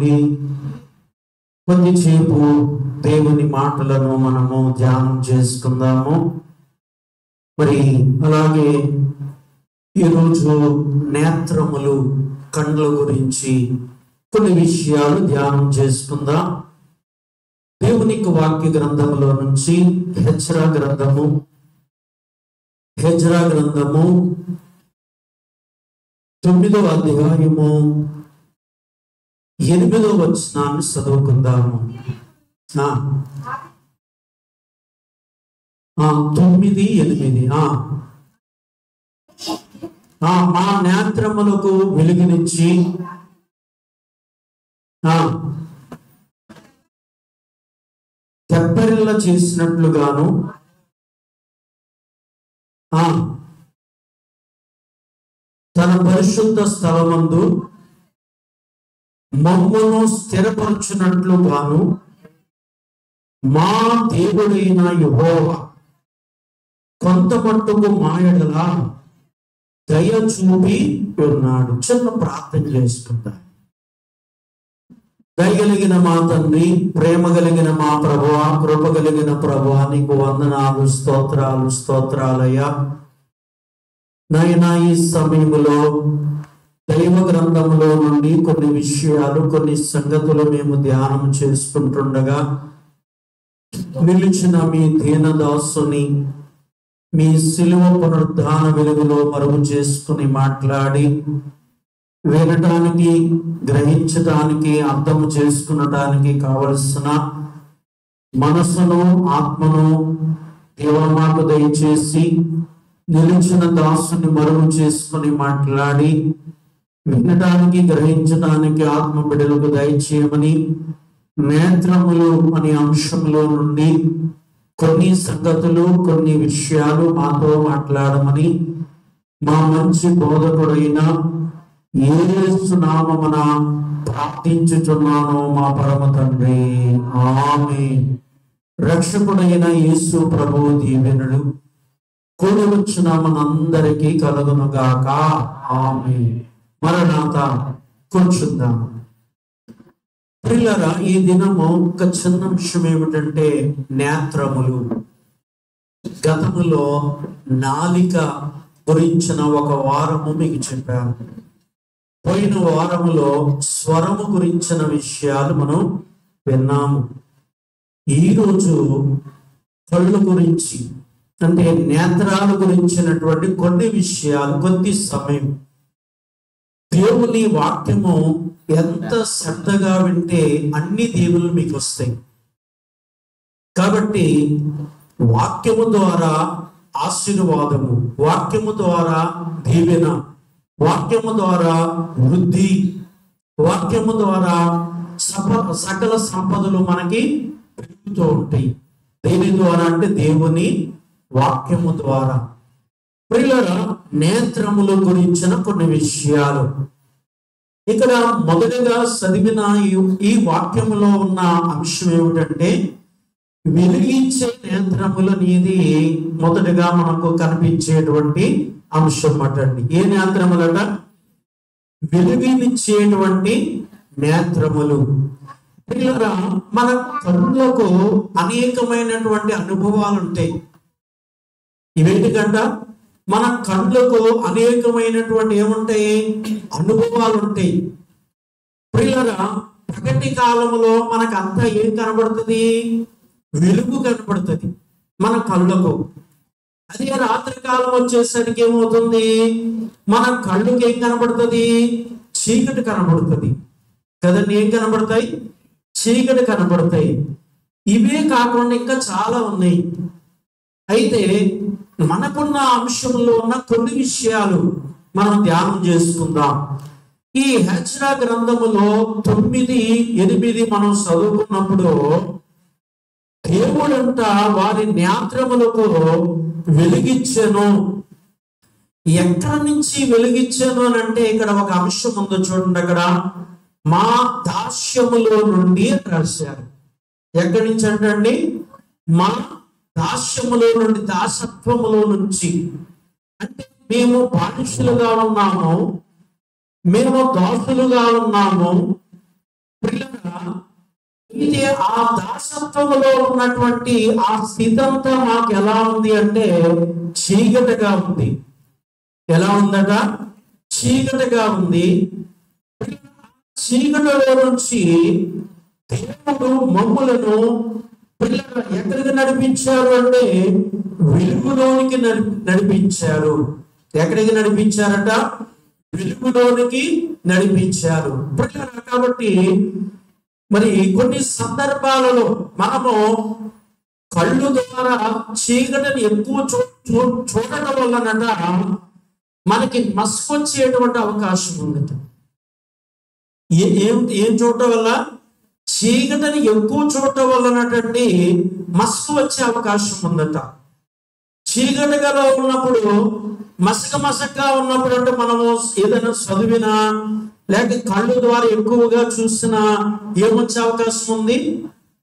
నుండి కొద్దిసేపు దేవుని మాటలను మనము ధ్యానం చేసుకుందాము. మరి అలాగే ఈరోజు నేత్రములు, కండ్ల గురించి కొన్ని విషయాలు ధ్యానం చేసుకుందాం. దేవుని వాక్య గ్రంథములో నుంచి హెజ్రా గ్రంథము 9వ అధ్యాయము 8వ వచనాన్ని చదువుకుందాము. 9:8 మా నేత్రములకు వెలుగునిచ్చి తెప్పరిల్ల చేసినట్లుగాను తన పరిశుద్ధ స్థలమందు మమ్మను స్థిరపరచునట్లుగాను మా దేవుడైన యెహోవా కొంత మట్టుకు మా యెడల దయ చూపి ఉన్నాడు. చిన్న ప్రార్థన చేసుకుంటా. దయగలిగిన మా తండ్రి, ప్రేమ కలిగిన మా ప్రభువా, కృప కలిగిన ప్రభువా, నీకు వందనాలు, స్తోత్రాలయ్యా. నాయనా, ఈ సమయంలో దైవ గ్రంథంలో నుండి కొన్ని విషయాలు, కొన్ని సంగతులు మేము ధ్యానం చేసుకుంటుండగా నిలిచిన మీ దీనదాసుని మీ శిలువ పునరుద్ధాన వెలుగులో మరుగు చేసుకుని మాట్లాడి వినటానికి, గ్రహించటానికి, అర్థం చేసుకునటానికి కావలసిన మనసును, ఆత్మను దేవా మాకు దయచేసి నిలిచిన దాసుని మరుగు చేసుకుని మాట్లాడి వినటానికి, గ్రహించడానికి ఆత్మ బిడ్డలకు దయచేయమని, నేత్రములు అనే అంశంలో నుండి కొన్ని సంగతులు, కొన్ని విషయాలు మాతో మాట్లాడమని మా మంచి బోధకుడైన యేసు నామమున ప్రార్థించుచున్నాను మా పరమ తండ్రి, ఆమేన్. రక్షకుడైన యేసు ప్రభువు దీవెనలు కూడి వచ్చిన మనందరికీ కలుగునుగాక, ఆమేన్. మరణాత. కూర్చుందాం. ప్రియులారా, ఈ దినము ఒక చిన్న అంశం ఏమిటంటే నేత్రములు. గతములో నాలిక గురించిన ఒక వారము మీకు చెప్పాను. పోయిన వారములో స్వరము గురించిన విషయాలు మనం విన్నాము. ఈరోజు కళ్ళు గురించి, అంటే నేత్రాల గురించినటువంటి కొన్ని విషయాలు, కొద్ది సమయం. దేవుని వాక్యము ఎంత శ్రద్ధగా వింటే అన్ని దేవుళ్ళు మీకు వస్తాయి. కాబట్టి వాక్యము ద్వారా ఆశీర్వాదము, వాక్యము ద్వారా దీవెన, వాక్యము ద్వారా వృద్ధి, వాక్యము ద్వారా సకల సంపదలు మనకి పెరుగుతూ ఉంటాయి. దేని ద్వారా అంటే దేవుని వాక్యము ద్వారా. ప్రియులారా, నేత్రముల గురించిన కొన్ని విషయాలు ఇక్కడ మొదటిగా చదివిన ఈ వాక్యములో ఉన్న అంశం ఏమిటంటే వెలిగించే నేత్రములనేది మొదటిగా మనకు కనిపించేటువంటి అంశం అటండి. ఏ నేత్రములట? వెలుగునిచ్చేటువంటి నేత్రములు. ప్రియులారా, మన కళ్ళకు అనేకమైనటువంటి అనుభవాలు ఉంటాయి. ఇవేంటికంట? మన కళ్ళకు అనేకమైనటువంటి ఏముంటాయి? అనుభవాలు ఉంటాయి. ప్రియులారా, పగటి కాలంలో మనకు అంతా ఏం కనబడుతుంది? వెలుగు కనబడుతుంది మన కళ్ళకు. అదే రాత్రి కాలం వచ్చేసరికి ఏమవుతుంది? మన కళ్ళకి ఏం కనబడుతుంది? చీకటి కనబడుతుంది కదండి. ఏం కనబడతాయి? చీకటి కనబడతాయి. ఇవే కాకుండా ఇంకా చాలా ఉన్నాయి. అయితే మనకున్న అంశంలో ఉన్న కొన్ని విషయాలు మనం ధ్యానం చేసుకుందాం. ఈ హెజ్రా గ్రంథములో 9:8 మనం చదువుకున్నప్పుడు దేవుడంట వారి నేత్రములకు వెలిగించెను. ఎక్కడి నుంచి వెలిగించెను అని అంటే ఇక్కడ ఒక అంశం ఉందో చూడండి. అక్కడ మా దాస్యములో నుండి రాశారు. ఎక్కడి నుంచి అంటండి? మా దాస్యములో నుండి, దాసత్వములో నుంచి. అంటే మేము బానిసలుగా ఉన్నాము, మేము దాసులుగా ఉన్నాము. అయితే ఆ దాసత్వంలో ఉన్నటువంటి ఆ స్థితి అంతా మాకు ఎలా ఉంది అంటే చీకటిగా ఉంది. ఎలా ఉందట? చీకటిగా ఉంది. చీకటిలో నుంచి దేవుడు మమ్ములను పిల్లలు ఎక్కడికి నడిపించారు అంటే వెలుగులోనికి నడిపించారు. ఎక్కడికి నడిపించారట? వెలుగులోనికి నడిపించారు పిల్లలు. కాబట్టి మరి కొన్ని సందర్భాలలో మనము కళ్ళు ద్వారా చీకటిని ఎక్కువ చూడటం వల్లనట మనకి మస్కు వచ్చేటువంటి అవకాశం ఉంది. ఏం చూడటం వల్ల? చీకటిని ఎక్కువ చూడటం వల్లనటండి మస్కు వచ్చే అవకాశం ఉందట. చీకటిగా ఉన్నప్పుడు మసకగా ఉన్నప్పుడు అంటే మనము ఏదైనా చదివినా లేక కళ్ళు ద్వారా ఎక్కువగా చూసినా ఏమొచ్చే అవకాశం ఉంది?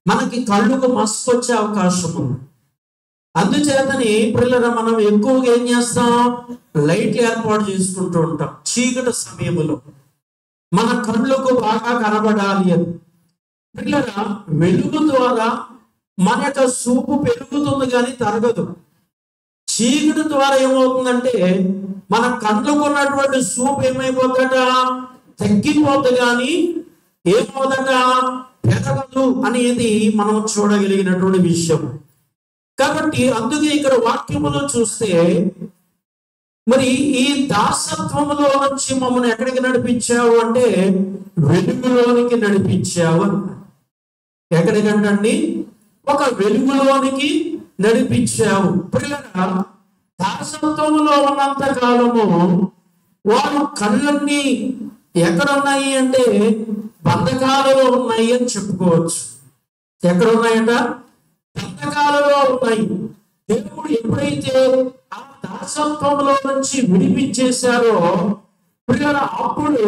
మనకి కళ్ళుకు మస్కు వచ్చే అవకాశం ఉంది. అందుచేతని పిల్లలు మనం ఎక్కువగా ఏం చేస్తాం? లైట్లు ఏర్పాటు చేసుకుంటూ ఉంటాం చీకటి సమయంలో, మన కళ్ళకు బాగా కనబడాలి అని. పిల్లల వెలుగు ద్వారా మన యొక్క చూపు పెరుగుతుంది కానీ తరగదు. చీకటి ద్వారా ఏమవుతుందంటే మన కళ్ళకు ఉన్నటువంటి చూపు ఏమైపోతుందట? తగ్గిపోతుంది కానీ ఏమవుతుందట? పెరగదు అనేది మనం చూడగలిగినటువంటి విషయం. కాబట్టి అందుకే ఇక్కడ వాక్యములో చూస్తే మరి ఈ దాసత్వములో నుంచి మమ్మల్ని ఎక్కడికి నడిపించావు అంటే వెలుగులోనికి నడిపించావు. ఎక్కడికంటండి? ఒక వెలుగులోనికి నడిపించావు. పిల్లగా దాసత్వములో ఉన్నంత కాలము వారు కళ్ళన్నీ ఎక్కడున్నాయి అంటే బంధకాలలో ఉన్నాయి అని చెప్పుకోవచ్చు. ఎక్కడ ఉన్నాయంట? బంధకాలలో ఉన్నాయి. దేవుడు ఎప్పుడైతే ఆ దాసత్వంలో నుంచి విడిపించేశారో పిల్లల అప్పుడు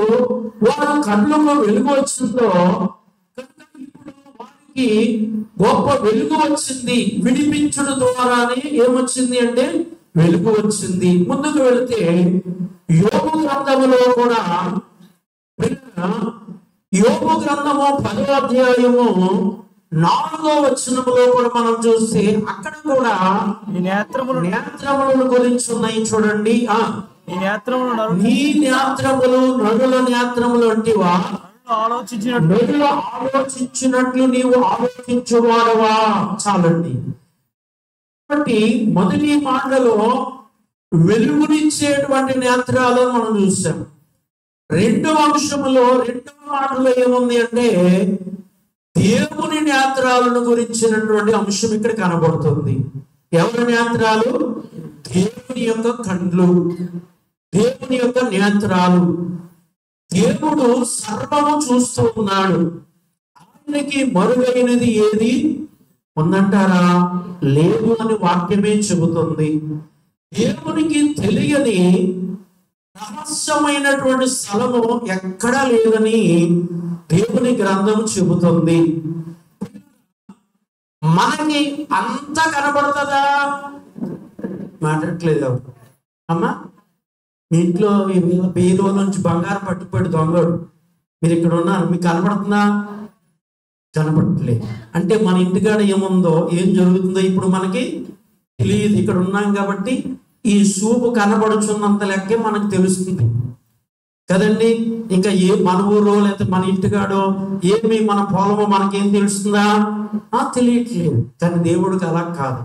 వారు కళ్ళకు వెలుగు వచ్చిందో ఇప్పుడు వారికి గొప్ప వెలుగు వచ్చింది. విడిపించడం ద్వారానే ఏమొచ్చింది అంటే వెలుగు వచ్చింది. ముందుకు వెళితే యోబు గ్రంథములో కూడా యోబు గ్రంథము 10వ అధ్యాయము 4వ వచనములో కూడా మనం చూస్తే అక్కడ కూడా నేత్రములను గురించి ఉన్నాయి. చూడండి, నీ నేత్రములు నరుల నేత్రములు అంటివా? ఆలోచించినట్లు నీవు ఆలోచించువాడవా? చాలండి. కాబట్టి మొదటి మాటలో వెలుగునిచ్చేటువంటి నేత్రాలను మనం చూసాం. రెండవ అంశములో రెండవ మాటలో ఏముంది అంటే దేవుని నేత్రాలను గురించినటువంటి అంశం ఇక్కడ కనబడుతుంది. ఎవరి నేత్రాలు? దేవుని యొక్క కండ్లు, దేవుని యొక్క నేత్రాలు. దేవుడు సర్వము చూస్తూ ఉన్నాడు. ఆయనకి మరుగైనది ఏది ఉందంటారా? లేదు అని వాక్యమే చెబుతుంది. దేవునికి తెలియని రహస్యమైనటువంటి స్థలము ఎక్కడా లేదని దేవుని గ్రంథం చెబుతుంది. మనకి అంత కనబడుతుందా? మాట్లాడట్లేదు అమ్మా. మీ ఇంట్లో బీరువా నుంచి బంగారం పట్టుబడి దొంగడు మీరు ఇక్కడ ఉన్నారు, మీకు కనబడుతుందా? కనబడట్లేదు. అంటే మన ఇంటికాడ ఏముందో ఏం జరుగుతుందో ఇప్పుడు మనకి తెలియదు. ఇక్కడ ఉన్నాం కాబట్టి ఈ చూపు కనబడుచున్నంత లెక్కే మనకు తెలుస్తుంది కదండి. ఇంకా ఏ మన ఊరో లేకపోతే మన ఇంటికాడో ఏమి మన పొలమో మనకేం తెలుస్తుందా? తెలియట్లేదు. కానీ దేవుడికి అలా కాదు.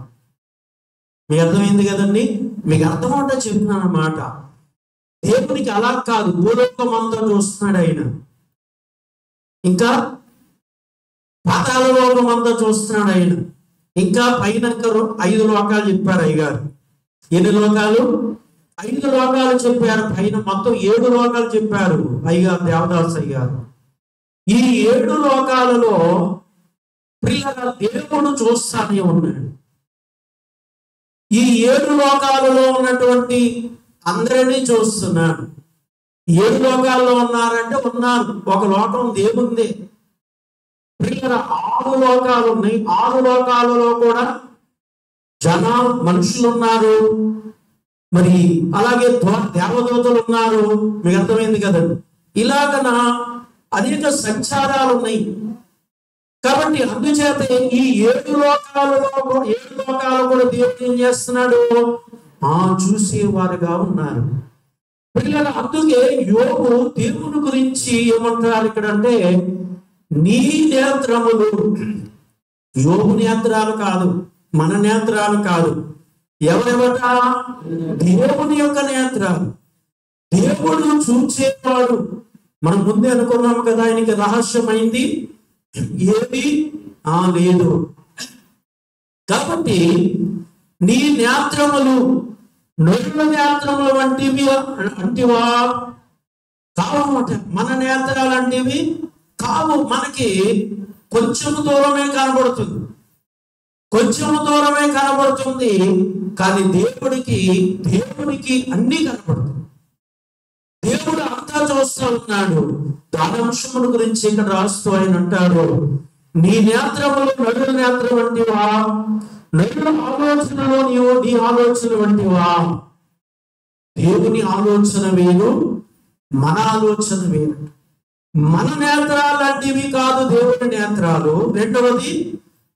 మీకు అర్థమైంది కదండి? మీకు అర్థమవుతా చెప్తున్నాను అన్నమాట. దేవునికి అలా కాదు. భూలోకం అంతా చూస్తున్నాడు ఆయన. ఇంకా పాతాళ లోకం అంతా చూస్తున్నాడు ఆయన. ఇంకా పైన 5 లోకాలు చెప్పారు అయ్యగారు. ఎన్ని లోకాలు? 5 లోకాలు చెప్పారు. పైన మొత్తం 7 లోకాలు చెప్పారు అయ్యగారు, దేవదాస్ అయ్యారు. ఈ 7 లోకాలలో ప్రియుల దేవుడు చూస్తానే ఉన్నాడు. ఈ 7 లోకాలలో ఉన్నటువంటి అందరినీ చూస్తున్నాడు. 7 లోకాల్లో ఉన్నారంటే ఉన్నారు. ఒక లోకం దేవుందే. ప్రియుల 6 లోకాలు ఉన్నాయి. 6 లోకాలలో కూడా జనాలు మనుషులు ఉన్నారు. మరి అలాగే దేవదూతలు ఉన్నారు. మీకు అర్థమైంది కదండి. ఇలాగన అనేక సంచారాలు ఉన్నాయి. కాబట్టి అందుచేత ఈ 7 లోకాలు కూడా దేవుడు ఏం చేస్తున్నాడు, చూసేవారుగా ఉన్నారు. పిల్లలు అందుకే యోబు దేవుని గురించి ఏమంటారు ఇక్కడ అంటే, నీ నేత్రములు, యోబు నేత్రాలు కాదు, మన నేత్రాలు కాదు, ఎవరెవట, దేవుని యొక్క నేత్రాలు. దేవుడు చూచేవాడు. మనం ముందే అనుకున్నాము కదా, ఆయనకి రహస్యమైంది ఏది లేదు. కాబట్టి నీ నేత్రములు నొరుల నేత్రములు అంటివా కావన్నమాట. మన నేత్రాలు అంటివి కావు. మనకి కొంచెము దూరమే కనబడుతుంది, కొంచెము దూరమే కనబడుతుంది. కానీ దేవుడికి అన్ని కనబడుతుంది. దేవుడు అంతా చూస్తూ ఉన్నాడు. దానంశముల గురించి ఇక్కడ రాస్తూ ఆయన అంటాడు, నీ నేత్రములు నరుల నేత్రం వంటివా, నరుల ఆలోచనలో నీ ఆలోచన వంటివా. దేవుని ఆలోచన వేరు, మన ఆలోచన వేరు. మన నేత్రాలు లాంటివి కాదు దేవుని నేత్రాలు. రెండవది,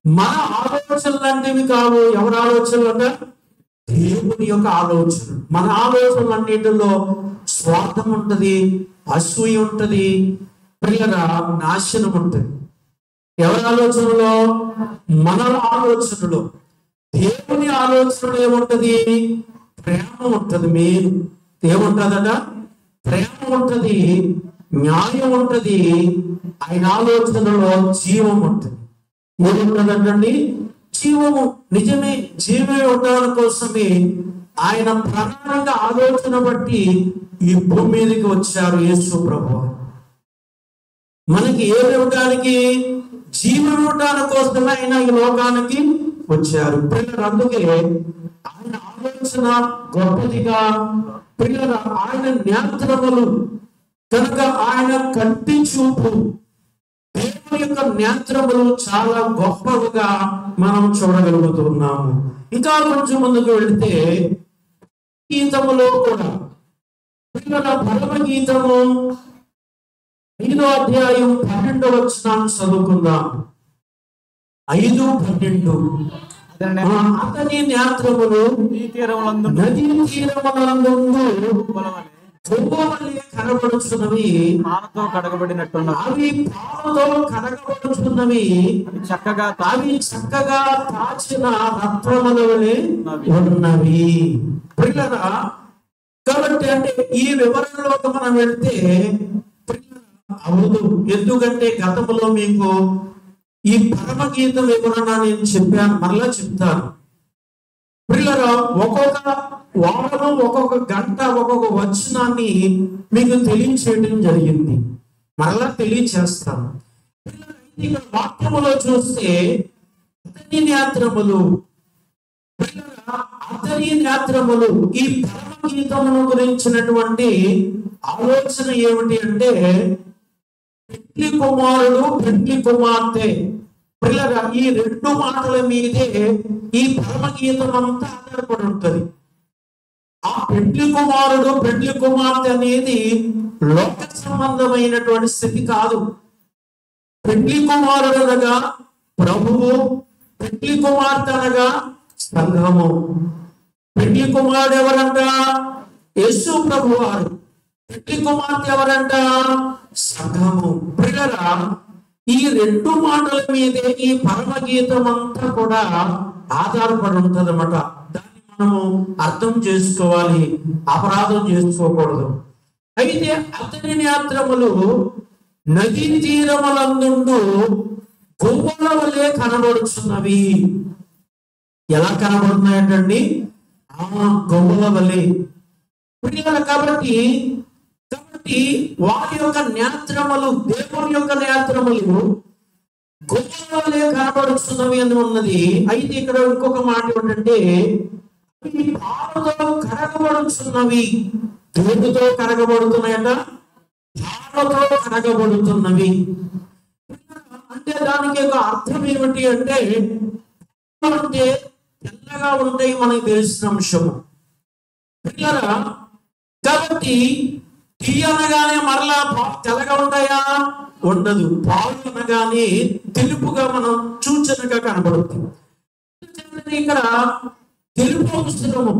మన ఆలోచనలు లాంటివి కావు. ఎవరి ఆలోచనలు అంటే దేవుని యొక్క ఆలోచన. మన ఆలోచనలన్నిటిలో స్వార్థం ఉంటది, అసూయ ఉంటది, ప్రియరా నాశనం ఉంటది. ఎవరి ఆలోచనలో? మన ఆలోచనలో. దేవుని ఆలోచనలో ఏముంటది? ప్రేమ ఉంటది. మీరు ఏముంటదట? ప్రేమ ఉంటది, న్యాయం ఉంటది. ఆయన ఆలోచనలో జీవం ఉంటది. ఏముంటదండి? జీవము. నిజమే, జీవమే ఉండడం కోసమే ఆయన ప్రణాళిక ఆలోచన బట్టి ఈ భూమి మీదకి వచ్చారు యేసు ప్రభువు. మనకి ఏమి ఇవ్వడానికి? జీవం ఇవ్వడానికి కోసమే ఆయన ఈ లోకానికి వచ్చారు. పిల్లలు అందుకే ఆయన ఆలోచన గొప్పదిగా, పిల్లల ఆయన నేత్రములు కనుక ఆయన కంటి చూపు, దేవుని యొక్క నేత్రములు చాలా గొప్పగా మనం చూడగలుగుతున్నాము. ఇంకా కొంచెం ముందుకు వెళితే గీతములో కూడా పిల్లల భగవద్గీతము 5వ అధ్యాయం 12వ వచనాన్ని చదువుకుందాం. 5:12. అతని నేత్రములు నదీ తీరములందు కనబడుచున్నవి, పాలతో కడగబడినట్టున్నవి. అవి పాలతో కడగబడుచున్నవి, అవి చక్కగా తాచిన రత్నముల వలె ఉన్నవి. పిల్లరా, కాబట్టి అంటే ఈ వివరణలోకి మనం వెళ్తే అవదు. ఎందుకంటే గతంలో మీకు ఈ పరమగీత వివరణ నేను చెప్పాను, మరలా చెప్తాను. పిల్లరా, ఒక్కొక్క వారం, ఒక్కొక్క గంట, ఒక్కొక్క వచనాన్ని మీకు తెలియచేయడం జరిగింది. మరలా తెలియచేస్తాను. ఇక్కడ వాక్యములో చూస్తే అతని నేత్రములు, అతని నేత్రములు, ఈ పరమగీతమును గురించినటువంటి ఆలోచన ఏమిటి అంటే, పెండ్లి కుమారుడు, పెండ్లి కుమార్తె. పిల్లరా, ఈ 2 మాటల మీదే ఈ పరమగీతం అంతా ఆధారపడి ఉంటుంది. ఆ పెండ్లి కుమారుడు, పెండ్లి కుమార్తె అనేది లోక సంబంధమైనటువంటి స్థితి కాదు. పెండ్లి కుమారుడు అనగా ప్రభువు, పెండ్లి కుమార్తె అనగా సంఘము. పెండ్లి కుమారుడు ఎవరంట? యేసు ప్రభు వారు. పెండ్లి కుమార్తె ఎవరంట? సంఘము. పిల్లరా, ఈ 2 మాటల మీదే ఈ పరమగీతం అంతా కూడా ఆధారపడి ఉంటుంది అన్నమాట. దాన్ని మనము అర్థం చేసుకోవాలి, అపరాధం చేసుకోకూడదు. అయితే అతని నేత్రములు నదీ తీరములందు గువ్వల వలె కనబడుచున్నవి. ఎలా కనబడుతున్నాయంటండి? గువ్వల వలె. కాబట్టి వారి యొక్క నేత్రములు, దేవుని యొక్క నేత్రములు గువ్వల వలె కనబడుతున్నవి అని ఉన్నది. అయితే ఇక్కడ ఇంకొక మాట ఏమిటంటే, పాలతో కడగబడుతున్నవి. దేవుడితో కడగబడుతున్నాయట, పాలతో కడగబడుతున్నవి. అంటే దానికి ఒక అర్థం ఏమిటి అంటే, తెల్లగా ఉంటాయి, మనకి తెలిసిన అంశము. పిల్లరా, కాబట్టి నెయ్యి అనగానే మరలా తెల్లగా ఉంటాయా? ఉండదు. పాలు అనగానే తెలుపుగా మనం సూచనగా కనబడుతుంది. ఇక్కడ తెలుపు అవసరము.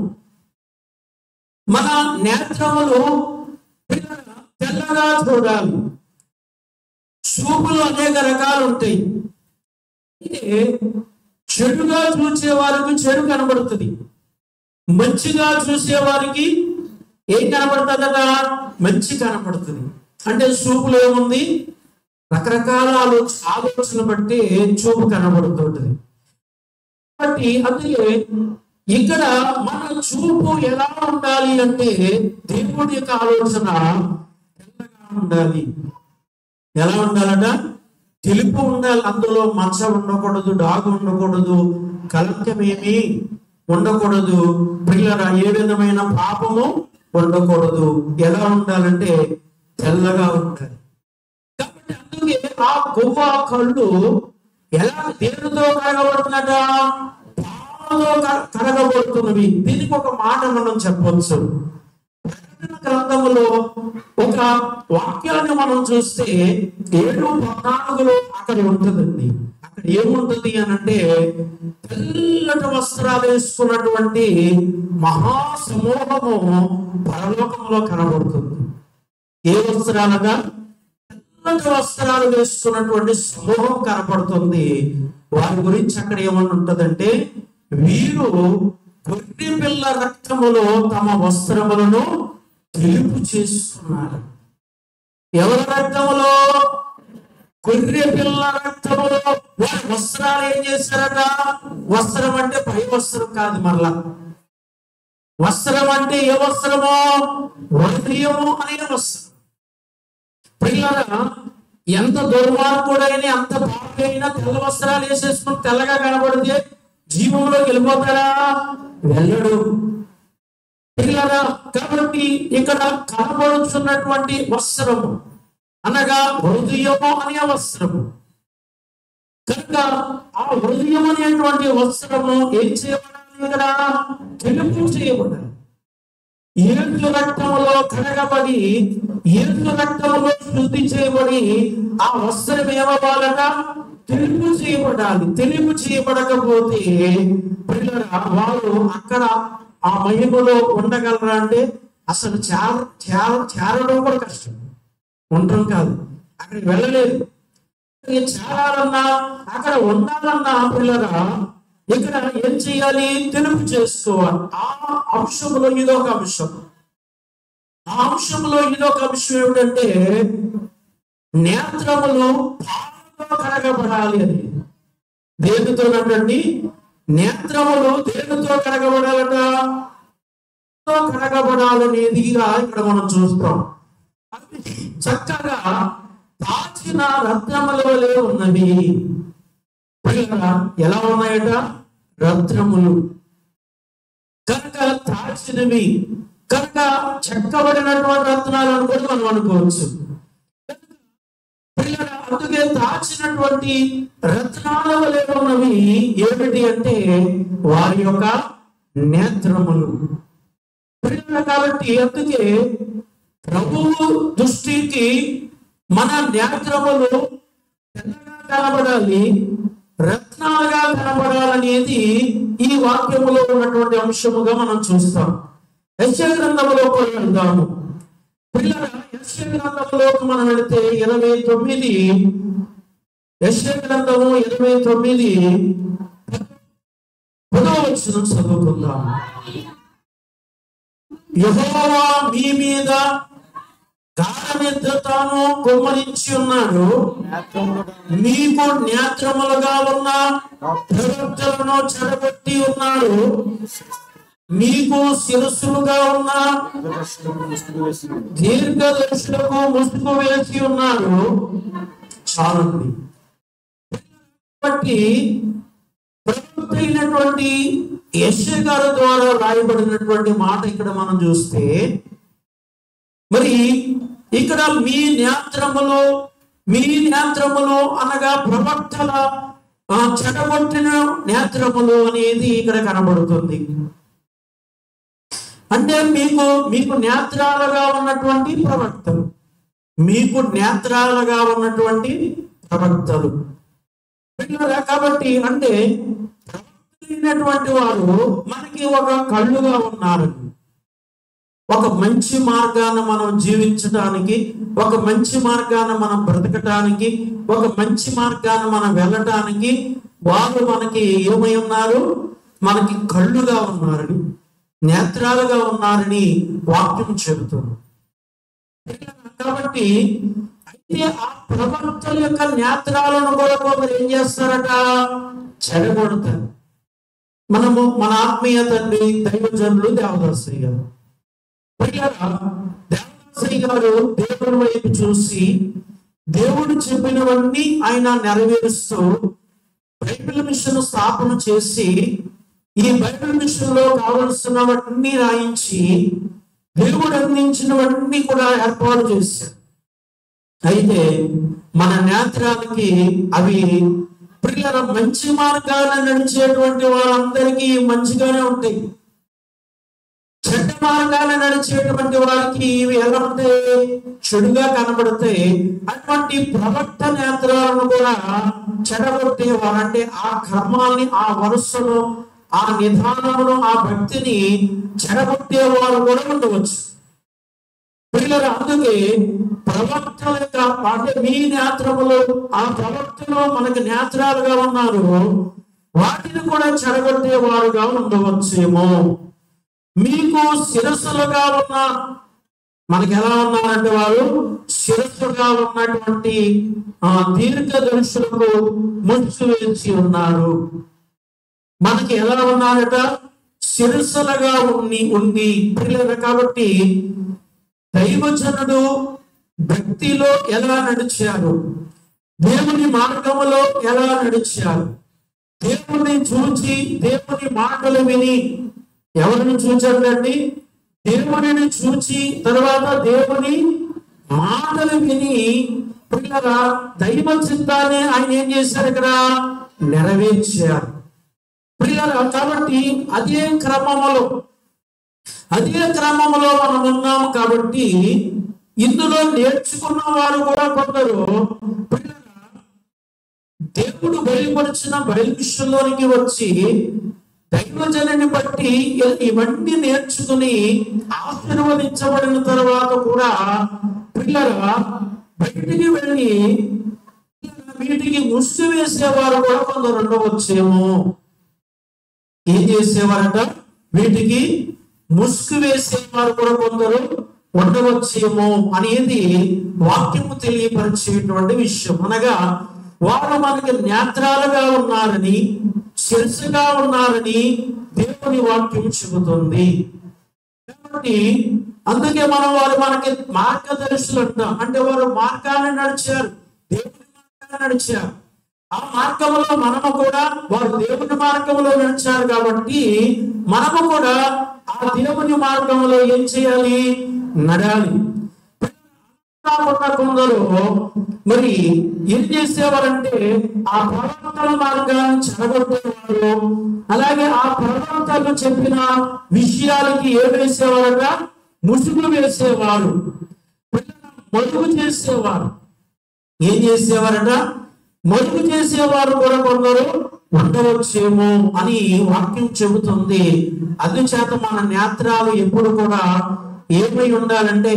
మన నేత్రములు తెల్లగా చూడాలి. చూపులు అనేక రకాలు ఉంటాయి. అయితే చెడుగా చూసే వారికి చెడు కనబడుతుంది, మంచిగా చూసే వారికి ఏం కనబడుతుందట? మంచి కనబడుతుంది. అంటే చూపులో ఏముంది? రకరకాల ఆలోచనలు బట్టి చూపు కనబడుతుంటది. కాబట్టి అందుకే ఇక్కడ మన చూపు ఎలా ఉండాలి అంటే దేవుడి యొక్క ఆలోచన తెల్లగా ఉండాలి. ఎలా ఉండాలట? తెలుపు ఉండాలి. అందులో మచ్చ ఉండకూడదు, డాగు ఉండకూడదు, కలంకమేమి ఉండకూడదు. పిల్లల ఏ విధమైన పాపము ఉండకూడదు. ఎలా ఉండాలంటే తెల్లగా ఉండాలి. కాబట్టి అందుకే ఆ కొవ్వ కళ్ళు ఎలా దేనితో కడగబడుతున్నట? పాలతో కడగబడుతున్నవి. దీనికి ఒక మాట మనం చెప్పవచ్చు. ప్రకటన గ్రంథములో ఒక వాక్యాన్ని మనం చూస్తే 7:14 అక్కడ ఉంటుందండి. అక్కడ ఏముంటుంది అని అంటే, తెల్లటి వస్త్రాలు వేసుకున్నటువంటి మహాసమూహము పరలోకంలో కనబడుతుంది. ఏ వస్త్రాలుగా? తెల్లటి వస్త్రాలు వేసుకున్నటువంటి సమూహం కనపడుతుంది. వారి గురించి అక్కడ ఏమని ఉంటుందంటే, వీరు గొర్రె పిల్ల రక్తములో తమ వస్త్రములను తెలుపు చేసుకున్నారు. ఎవరి రక్తములో? గొర్రె పిల్ల రక్తములో వారి వస్త్రాలు ఏం చేశారట? వస్త్రం అంటే పై వస్త్రం కాదు, మరలా వస్త్రం అంటే ఏ వస్త్రమో? హృదయము అనే వస్త్రం. పిల్లరా, ఎంత దుర్మార్గుడైనా ఎంత పాపి అయినా తెల్ల వస్త్రాలు వేసేసుకుని తెల్లగా కనబడితే జీవంలోకి వెళ్ళిపోతారా? వెళ్ళడు. పిల్లరా, కాబట్టి ఇక్కడ కనబడుతున్నటువంటి వస్త్రము అనగా హృదయము అనే వస్త్రము. కనుక ఆ హృదయం అనేటువంటి వస్త్రము ఏం చేయబడాలి? ఇక్కడ తెలుపు చేయబడాలి. యేసు రక్తములో కడగబడి, యేసు రక్తములో శుద్ధి చేయబడి ఆ వస్త్రం ఏమవ్వాలట? తెలుపు చేయబడాలి. తెలుపు చేయబడకపోతే పిల్లరా వారు అక్కడ ఆ మహిమలో ఉండగలరా అంటే అసలు చేరడం కూడా కష్టం. ఉండడం కాదు, అక్కడికి వెళ్ళలేదు. చేరాలన్నా అక్కడ ఉండాలన్నా పిల్లరా ఇక్కడ ఏం చేయాలి? తెలుపు చేసుకోవాలి. ఆ అంశంలో ఇదొక అంశం. ఆ అంశంలో ఇదొక అంశం ఏమిటంటే నేత్రములు పాలతో కడగబడాలి అని. దేనితో అండి? నేత్రములు దేనితో కడగబడాలట? కడగబడాలనేదిగా ఇక్కడ మనం చూస్తాం. చక్కగా దాచిన రత్నముల వలె ఉన్నవి. ఎలా ఉన్నాయట? రత్నములు కనుక దాచినవి, కనుక చెక్కబడినటువంటి రత్నాలు అని కూడా మనం అనుకోవచ్చు. అందుకే దాచినటువంటి రత్నాల వలె ఉన్నవి ఏమిటి అంటే వారి యొక్క నేత్రములు. కాబట్టి అందుకే ప్రభువు దృష్టికి మన నేత్రములు తెల్లగా కనబడాలి, రత్నాలుగా కనబడాలనేది ఈ వాక్యములో ఉన్నటువంటి అంశముగా మనం చూస్తాం. యెషయా గ్రంథములో కూడా వెళ్దాము. పిల్లల యెషయా గ్రంథంలోకి మనం వెళితే 29, యెషయా గ్రంథము 29 10వ వచనం చదువుకుందాం. యెహోవా మీ మీద గాఢనిద్ర తాను కుమ్మరించి ఉన్నాడు, మీకు నేత్రములుగా ఉన్న ప్రవక్తలను చెడగొట్టి ఉన్నాడు, మీకు శిరస్సులుగా ఉన్న దీర్ఘదర్శులకు ముసుగు వేసి ఉన్నాడు. చాలండి. కాబట్టి ప్రవక్త అయినటువంటి యెషయా గారి ద్వారా రాయబడినటువంటి మాట ఇక్కడ మనం చూస్తే, మరి ఇక్కడ మీ నేత్రములు అనగా ప్రవక్తల చెడగొట్టిన నేత్రములు అనేది ఇక్కడ కనబడుతుంది. అంటే మీకు మీకు నేత్రాలుగా ఉన్నటువంటి ప్రవక్తలు, మీకు నేత్రాలుగా ఉన్నటువంటి ప్రవక్తలు. కాబట్టి అంటే ప్రవక్తలైనటువంటి వారు మనకి ఒక కళ్ళుగా ఉన్నారు. ఒక మంచి మార్గాన్ని మనం జీవించడానికి, ఒక మంచి మార్గాన్ని మనం బ్రతకటానికి, ఒక మంచి మార్గాన్ని మనం వెళ్ళటానికి వారు మనకి ఏమై ఉన్నారు? మనకి కళ్ళుగా ఉన్నారని, నేత్రాలుగా ఉన్నారని వాక్యం చెబుతుంది. కాబట్టి అయితే ఆ ప్రవక్తల యొక్క నేత్రాలను కూడా కొందరు ఏం చేస్తారట? చెడగొడతారు. మన ఆత్మీయ తండ్రి దైవజనులు దేవదాసయ్య గారు, దేవదాసయ్య గారు దేవుడి వైపు చూసి దేవుడు చెప్పినవన్నీ ఆయన నెరవేరుస్తూ బైబిల్ మిషన్ స్థాపన చేసి ఈ బైబిల్ మిషన్ లో కావలసినవన్నీ రాయించి దేవుడు అందించినవన్నీ కూడా ఏర్పాటు చేశారు. అయితే మన నేత్రాలకి అవి ప్రియుల మంచి మార్గాలను నడిచేటువంటి వాళ్ళందరికీ మంచిగానే ఉంటాయి. చెడ్డ మార్గాలను నడిచేటువంటి వారికి ఇవి ఎలా ఉంటాయి? చెడుగా కనబడతాయి. అటువంటి ప్రవక్త నేత్రాలను కూడా చెడగొట్టేవారు. అంటే ఆ క్రమాన్ని, ఆ వరుసను, ఆ నిదానమును, ఆ భక్తిని చెడగొట్టేవారు కూడా ఉండవచ్చు. పిల్లలు అందుకే ప్రవక్తల యొక్క అంటే మీ నేత్రములు, ఆ ప్రవక్తలు మనకి నేత్రాలుగా ఉన్నారు, వాటిని కూడా చెడగొట్టేవారుగా ఉండవచ్చేమో. మీకు శిరస్సులుగా ఉన్న, మనకి ఎలా ఉన్నారంటే వారు శిరస్సుగా ఉన్నటువంటి దీర్ఘదర్శులకు ముచ్చు వేసి ఉన్నారు. మనకి ఎలా ఉన్నారట? శిరస్సులుగా ఉంది పిల్లలు. కాబట్టి దైవజనుడు భక్తిలో ఎలా నడిచారు, దేవుని మార్గములో ఎలా నడిచారు, దేవుని చూచి దేవుని మాటలు విని, ఎవరిని చూచాడండి? దేవుడిని చూచి తర్వాత దేవుని మాటలు విని పిల్లల దైవ చిత్తాన్ని ఆయన ఏం చేశారు? ఇక్కడ నెరవేర్చారు పిల్లల. కాబట్టి అదే క్రమములో మనం ఉన్నాము. కాబట్టి ఇందులో నేర్చుకున్న వారు కూడా కొందరు దేవుడు బయలుపరిచిన బయలు విషయంలోనికి వచ్చి దైవజనుని బట్టి ఇవన్నీ నేర్చుకుని ఆశీర్వదించబడిన తర్వాత కూడా పిల్లల బయటికి వెళ్ళి వీటికి ముసుగు వేసేవారు కూడా కొందరు ఉండవచ్చేమో. ఏం చేసేవారట? వీటికి ముసుగు వేసేవారు కూడా కొందరు ఉండవచ్చేమో అనేది వాక్యము తెలియపరిచేటువంటి విషయం. అనగా వారు మనకి నేత్రాలుగా ఉన్నారని, శిరస్సుగా ఉన్నారని దేవుని వాక్యం చెబుతుంది. కాబట్టి అందుకే వారు మనకి మార్గదర్శులు అంటాం. అంటే వారు మార్గాన్ని నడిచారు, దేవుని మార్గాన్ని నడిచారు. ఆ మార్గంలో మనము కూడా, వారు దేవుని మార్గంలో నడిచారు కాబట్టి మనము కూడా ఆ దేవుని మార్గంలో ఏం చేయాలి? నడాలి. కొందరు మరి ఏం చేసేవారంటే ఆ ప్రవక్తల మార్గాన్ని చెడగొట్టేవారు. అలాగే ఆ ప్రవక్తలు చెప్పిన విషయాలకి ఏం వేసేవారట? ముసుగులు వేసేవారు, మరుగు చేసేవారు. ఏం చేసేవారట? మరుగు చేసేవారు కూడా కొందరు ఉండవచ్చేమో అని వాక్యం చెబుతుంది. అందుచేత మన నేత్రాలు ఎప్పుడు కూడా ఏమై ఉండాలంటే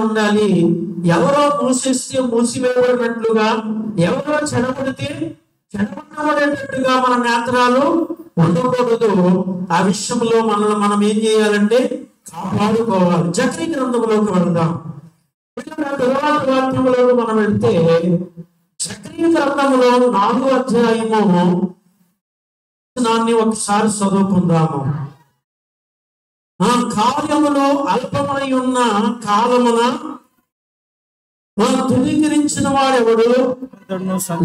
ఉండాలి. ఎవరో మూసేస్తే మూసివేయబడినట్లుగా, ఎవరో చెడగొడితే చెడగొట్టబడేటట్టుగా మన నేత్రాలు ఉండకూడదు. ఆ విషయంలో మనం ఏం చేయాలంటే కాపాడుకోవాలి. జకరీ గ్రంథంలోకి వెళ్దాం. తరువాత వాక్యంలోకి మనం వెళ్తే జకరీ గ్రంథంలో 4వ అధ్యాయము దాన్ని ఒకసారి చదువుకుందాము. కార్యములు అల్పమై ఉన్న కాలమున తునీకరించిన వాడెవడు?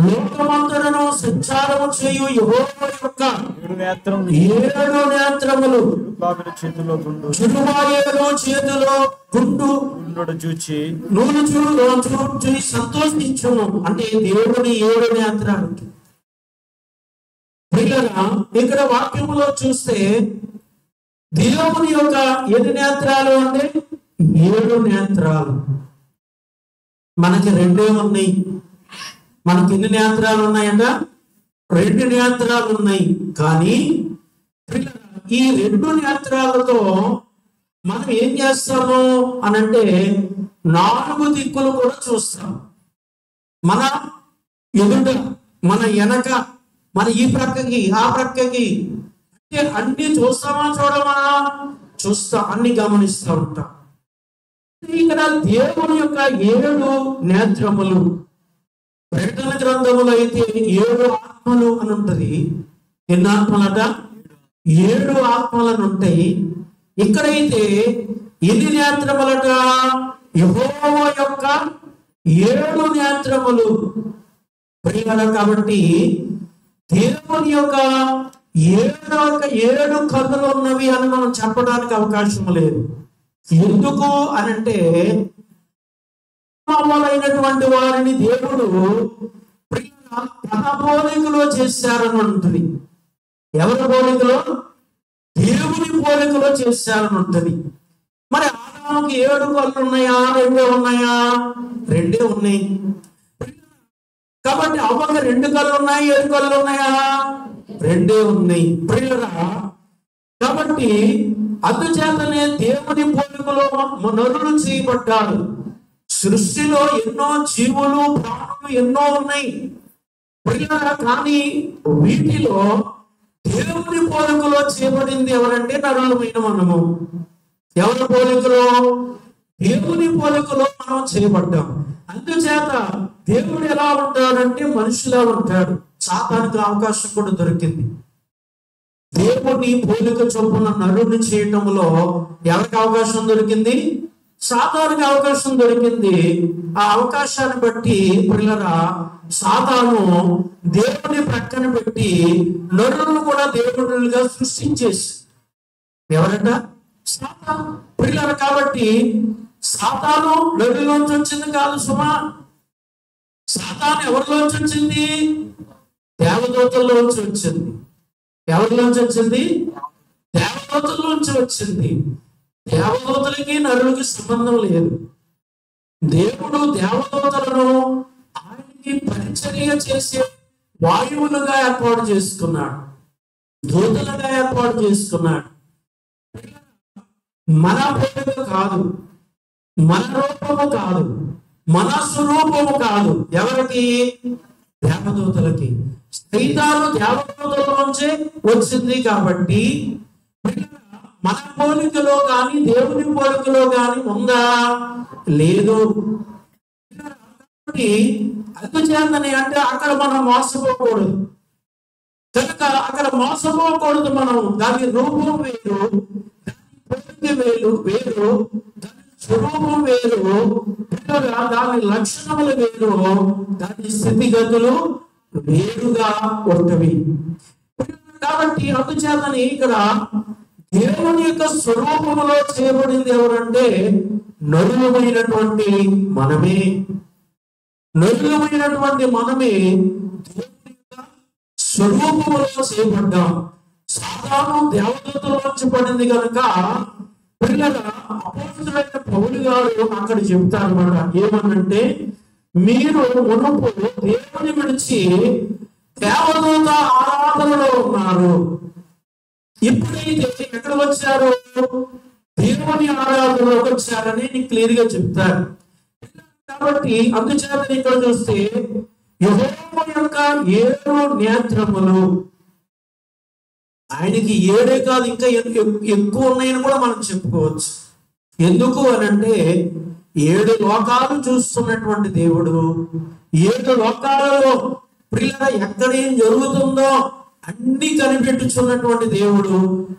లోకమంతటను సంచారము చేయు యెహోవా యొక్క 7 నేత్రములు చెడువాయేలో చేతిలో గుండు చూచి సంతోషించును. అంటే దేవుని 7 నేత్రాలు. ఇక్కడ వాక్యములో చూస్తే దేవుని యొక్క ఎన్ని నేత్రాలు అంటే 7 నేత్రాలు. మనకి 2 ఉన్నాయి. మనకి ఎన్ని నేత్రాలు ఉన్నాయంట? 2 నేత్రాలు ఉన్నాయి. కానీ ఈ 2 నేత్రాలతో మనం ఏం చేస్తాము అనంటే 4 దిక్కులు కూడా చూస్తాం. మన ఎదుట, మన వెనక, మన ఈ ప్రక్కకి, ఆ ప్రక్కకి, అంటే అన్ని చూస్తామా చూడమా? చూస్తా, అన్ని గమనిస్తూ ఉంటాం. ఇక్కడ దేవుని యొక్క 7 నేత్రములు. ప్రకటన గ్రంథములు అయితే 7 ఆత్మలు అని ఉంటది. ఎన్ని ఆత్మలట? 7 ఆత్మలను ఉంటాయి. ఇక్కడైతే ఎన్ని నేత్రములట? యెహోవా యొక్క 7 నేత్రములు. కాబట్టి దేవుని యొక్క 7 కన్నులు ఉన్నవి అని మనం చెప్పడానికి అవకాశం లేదు. ఎందుకు అనంటే అయినటువంటి వారిని దేవుడు తన పోలికలో చేశారని ఉంటుంది. ఎవరి పోలికలో? దేవుని పోలికలో చేశారని ఉంటుంది. మరి ఆదాముకి 7 కళ్ళు ఉన్నాయా? 2 ఉన్నాయా? 2 ఉన్నాయి. కాబట్టి అవ్వకి 2 కళ్ళు ఉన్నాయి, 7 కళ్ళు ఉన్నాయా? 2 ఉన్నాయి. ప్రియులరా, కాబట్టి అందుచేతనే దేవుని పోలికలో నరులు చేయబడ్డారు. సృష్టిలో ఎన్నో జీవులు, ప్రాణులు ఎన్నో ఉన్నాయి ప్రియులరా. కానీ వీటిలో దేవుని పోలికలో చేయబడింది ఎవరంటే నరులమైన మనము. ఎవరి పోలికలో? దేవుని పోలికలో మనం చేయబడ్డాం. అందుచేత దేవుడు ఎలా ఉంటాడంటే మనిషిలా ఉంటాడు. సాతానికి అవకాశం కూడా దొరికింది. దేవుని పోలిక చొప్పున నరుని చేయటంలో ఎవరికి అవకాశం దొరికింది? సాతానికి అవకాశం దొరికింది. ఆ అవకాశాన్ని బట్టి పిల్లరా, సాతాను దేవుని ప్రక్కన పెట్టి నరులను కూడా దేవుడులుగా సృష్టించేసి, ఎవరట? సాతాను. పిల్లలు. కాబట్టి సాతాను నరులోంచి వచ్చింది కాదు సుమా. సాతాను ఎవరిలోంచి వచ్చింది? దేవదూతల్లోంచి వచ్చింది. ఎవరిలోంచి వచ్చింది? దేవదూతల్లోంచి వచ్చింది. దేవదూతలకి నరులకి సంబంధం లేదు. దేవుడు దేవదూతలను ఆయనకి పరిచర్య చేసే వాయువులుగా ఏర్పాటు చేసుకున్నాడు, దూతలుగా ఏర్పాటు చేసుకున్నాడు. మన పోలిక కాదు, మన రూపము కాదు, మన స్వరూపము కాదు. ఎవరికి? దేవదూతలకి. సైతాను దేవదూతల నుంచే వచ్చింది. కాబట్టి మన పోలికలో కానీ దేవుని పోలికలో కానీ ఉందా? లేదు. అందుచేతనే అంటే అక్కడ మనం మోసపోకూడదు. కనుక అక్కడ మోసపోకూడదు. మనం దాని రూపం వేరు, దాని పోలిక వేరు, దాని స్వరూపం వేరు, దాని లక్షణములు వేరు, దాని స్థితిగతులు వేరుగా ఉంటవి. కాబట్టి అందుచేతని ఇక్కడ దేవుని యొక్క స్వరూపములో చేయబడింది ఎవరంటే నరులమైనటువంటి మనమే. నరులమైనటువంటి మనమే దేవుని యొక్క స్వరూపములో చేయబడ్డాం. సాతాను దేవదూతలోంచి పడింది కనుక పిల్లల అపోస్తలుడైన పౌలు గారు అక్కడ చెప్తారన్నమాట. ఏమనంటే, మీరు మునుపు దేవుని విడిచి దేవదూత ఆరాధనలో ఉన్నారు. ఇప్పుడైతే ఎక్కడ వచ్చారు? దేవుని ఆరాధనలోకి వచ్చారని నీకు క్లియర్ గా చెప్తారు. కాబట్టి అందుచేత ఇక్కడ చూస్తే యెహోవా యొక్క 7 నేత్రములు. ఆయనకి 7 కాదు, ఇంకా ఎక్కువ ఉన్నాయని కూడా మనం చెప్పుకోవచ్చు. ఎందుకు అనంటే 7 లోకాలు చూస్తున్నటువంటి దేవుడు, 7 లోకాలలో ప్రియుల ఎక్కడేం జరుగుతుందో అన్ని కనిపెట్టుచున్నటువంటి దేవుడు,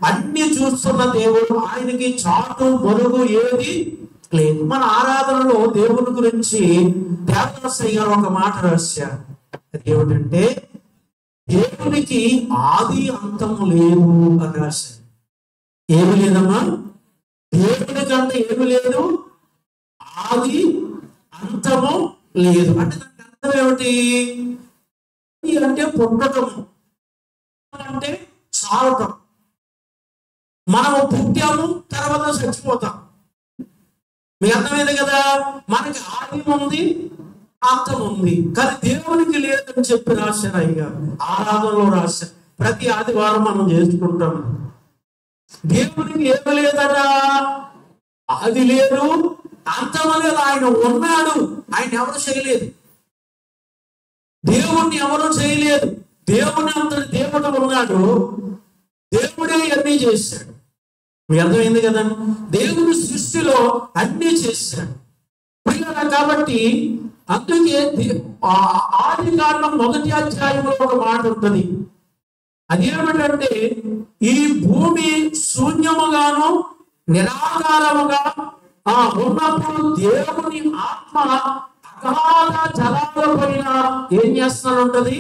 అన్ని చూస్తున్న దేవుడు. ఆయనకి చాటు మరుగు ఏది లేదు. మన ఆరాధనలో దేవుని గురించి దేవదాసయ్య గారు ఒక మాట రాశారు. అది ఏమిటంటే, దేవునికి ఆది అంతము లేదు అని రాశారు. ఏమి లేదమ్మా? దేవునికి అంత ఏమి లేదు, ఆది అంతము లేదు. అంటే దానికి అర్థం ఏమిటి అంటే పుట్టటము, అంటే చావటం. మనము పుట్టాము, తర్వాత చచ్చిపోతాం. మీకు అర్థమైంది కదా? మనకి ఆది ఉంది, అంతం ఉంది, కానీ దేవునికి లేదని చెప్పి రాశారు అయ్యా. ఆరాధనలో రాశారు, ప్రతి ఆదివారం మనం చేసుకుంటాం. దేవునికి ఏమి లేదట, ఆది లేదు, అంతం లేదు. ఆయన ఉన్నాడు, ఆయన ఎవరు చేయలేదు. దేవుణ్ణి ఎవరు చేయలేదు. దేవుని అంతటి దేవుడు ఉన్నాడు, దేవుడే అన్నీ చేశాడు. మీకు అర్థమైంది కదా? దేవుని సృష్టిలో అన్నీ చేశాడు కాబట్టి. అందుకే ఆది కాండం 1వ అధ్యాయంలో ఒక మాట ఉంటుంది. అదేమిటంటే, ఈ భూమి శూన్యముగాను నిరాకారముగా ఉన్నప్పుడు దేవుని ఆత్మ అగాధ జలాల పైన ఏం చేస్తాను ఉంటది,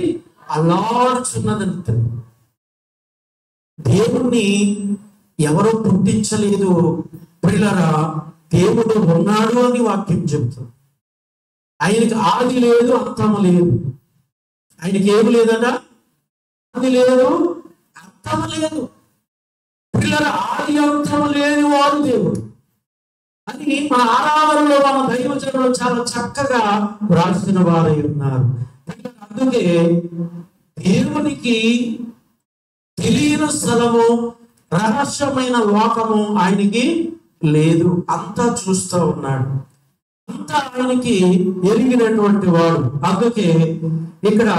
అల్లాడుచున్నది అంటుంది. దేవుణ్ణి ఎవరో పుట్టించలేదు ప్రియులారా, దేవుడు ఉన్నాడు అని వాక్యం చెబుతుంది. ఆయనకి ఆది లేదు, అంతం లేదు. ఆయనకి ఏమి లేదట, ఆది లేదు, అంతం లేదు. ప్రియులారా, ఆది అంతం లేని వాడు దేవుడు అని మన ఆరాధనలో మన దైవజనులు చాలా చక్కగా రాసిన వారై ఉన్నారు. అందుకే దేవునికి తెలియని స్థలము, రహస్యమైన లోకము ఆయనకి లేదు. అంతా చూస్తూ ఉన్నాడు, అంతా ఆయనకి ఎరిగినటువంటి వాడు. అందుకే ఇక్కడ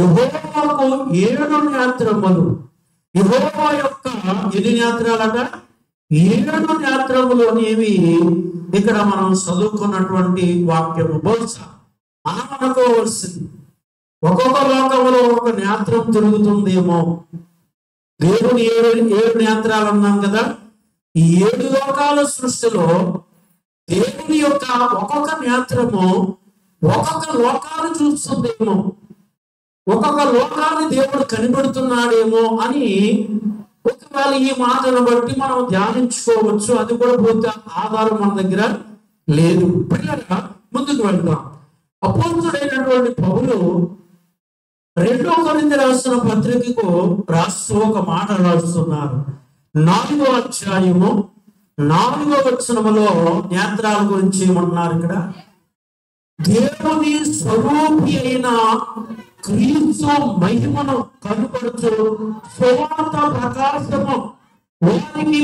యెహోవాకు 7 నేత్రములు. యెహోవా యొక్క ఎన్ని నేత్రాలట? 7 నేత్రములు అనేవి ఇక్కడ మనం చదువుకున్నటువంటి వాక్యము. బహుశా మనం అనుకోవాల్సింది, ఒక్కొక్క లోకములో ఒక నేత్రం తిరుగుతుందేమో. దేవుని 7 నేత్రాలు అన్నాం కదా. ఈ 7 లోకాల సృష్టిలో దేవుని యొక్క ఒక్కొక్క నేత్రము ఒక్కొక్క లోకాన్ని చూస్తుందేమో, ఒక్కొక్క లోకాన్ని దేవుడు కనిపెడుతున్నాడేమో అని ఒకవేళ ఈ మాటను బట్టి మనం ధ్యానించుకోవచ్చు. అది కూడా పూర్తి ఆధారం మన దగ్గర లేదు. పిల్లగా ముందుకు వెళ్దాం. అపోస్తలుడైనటువంటి పౌలు 2 కొరింథీ రాసిన పత్రికకు రాస్తూ ఒక మాట రాస్తున్నారు. 4వ అధ్యాయము 4వ వచనములో నేత్రాల గురించి ఏమన్నారు ఇక్కడ? దేవుని స్వరూపి అయిన క్రీస్తు మహిమను కనుపడుచు సువార్త ప్రకాశము వారికి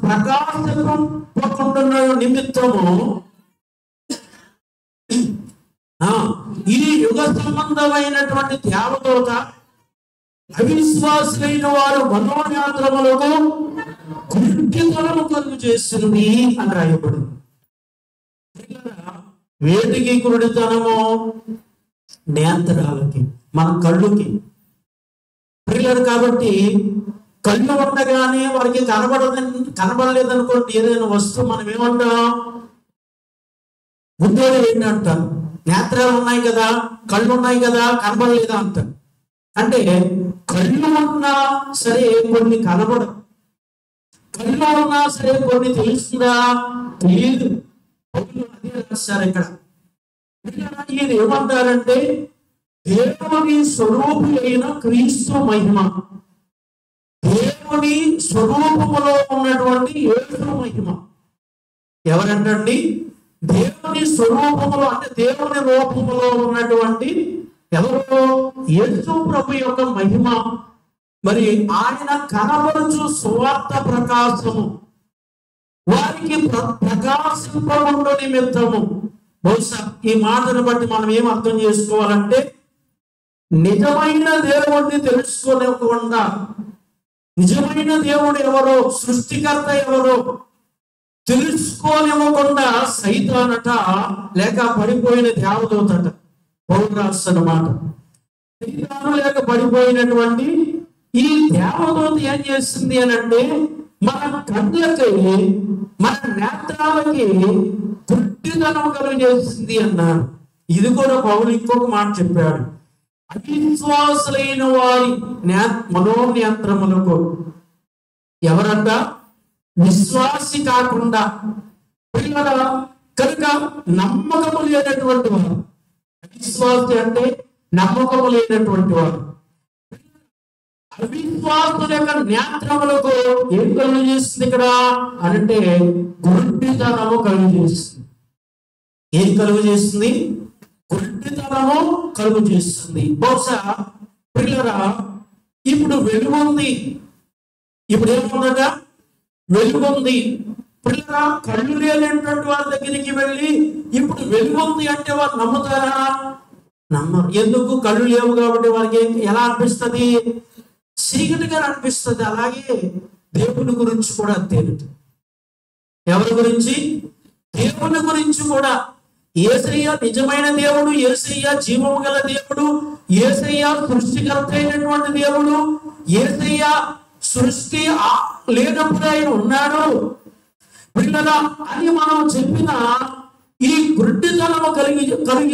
ప్రకాశింపకుండా నిమిత్తము ఈ యుగ సంబంధమైనటువంటి దేవదూత అవిశ్వాసులైన వారు మనోనేత్రములకు గుడ్డితనము కలుగు చేస్తుంది అని రాయబడింది. వేటికి గుడ్డితనము? నేత్రాలకి, మన కళ్ళుకి. కాబట్టి కళ్ళు ఉండగానే వారికి కనబడలేదనుకోండి, ఏదైనా వస్తువు మనం ఏమంటాం? గుడ్డోడు ఏంటంటారు? నేత్రాలు ఉన్నాయి కదా, కళ్ళు ఉన్నాయి కదా, కనబడలేదా అంటారు. అంటే కళ్ళు ఉన్నా సరే కొన్ని కనబడదు, కళ్ళు ఉన్నా సరే కొన్ని తెలుస్తుందా? తెలియదు. అదే రాశారు ఇక్కడ. ఈయన ఏమంటారంటే దేవుని స్వరూపి అయిన క్రీస్తు మహిమ, దేవుని స్వరూపములో ఉన్నటువంటి యేసు మహిమ. ఎవరంటండి? దేవుని స్వరూపములో అంటే దేవుని రూపములో ఉన్నటువంటి ఎవరు? యేసు ప్రభు యొక్క మహిమ. మరి ఆయన కనబడుచు సువార్త ప్రకాశము వారికి ప్రకాశింపబడు నిమిత్తము. బహుశా ఈ మాటను బట్టి మనం ఏం అర్థం చేసుకోవాలంటే, నిజమైన దేవుడిని తెలుసుకోలేకుండా, నిజమైన దేవుడు ఎవరో, సృష్టికర్త ఎవరో తెలుసుకోనివ్వకుండా సైతానట, లేక పడిపోయిన దేవదూతట. పౌలు రాస్తున్నమాట. సైతాను లేక పడిపోయినటువంటి ఈ దేవదూత ఏం చేస్తుంది అని అంటే, మన కళ్ళకి, మన నేత్రాలకి గుడ్డితనం కలుగజేస్తుంది అన్నాడు. ఇది కూడా పౌలు ఇంకొక మాట చెప్పాడు. అవిశ్వాసులైన వారి మనోనేత్రములకు. ఎవరంట? విశ్వాసి కాకుండా కనుక నమ్మకము లేనటువంటి వారు. అవిశ్వాసి అంటే నమ్మకము లేనటువంటి వారు. అవిశ్వాసుల యొక్క నేత్రములకు ఏం కలుగు చేస్తుంది ఇక్కడ అంటే గుడ్డితనము కలుగు చేస్తుంది. ఏం కలుగు చేస్తుంది? గుడ్డితనము కలుగు చేస్తుంది. బహుశా పిల్లరా ఇప్పుడు వెలుగుంది, ఇప్పుడు ఏముందట? వెలుగుంది. పిల్లరా కళ్ళు లేనటువంటి వారి దగ్గరికి వెళ్ళి ఇప్పుడు వెలుగుంది అంటే వారు నమ్ముతారా? నమ్మరు. ఎందుకు? కళ్ళు లేవు కాబట్టి వారికి ఎలా అనిపిస్తుంది? చీకటిగా అనిపిస్తుంది. అలాగే దేవుని గురించి కూడా తేలిట. ఎవరి గురించి? దేవుని గురించి కూడా. యేసయ్య నిజమైన దేవుడు, యేసయ్య జీవము గల దేవుడు, యేసయ్య సృష్టికర్త అయినటువంటి దేవుడు, యేసయ్య సృష్టి లేనప్పుడు ఆయన ఉన్నాడు పిల్లలా అని మనం చెప్పిన ఈ గుడ్డితనము కలిగి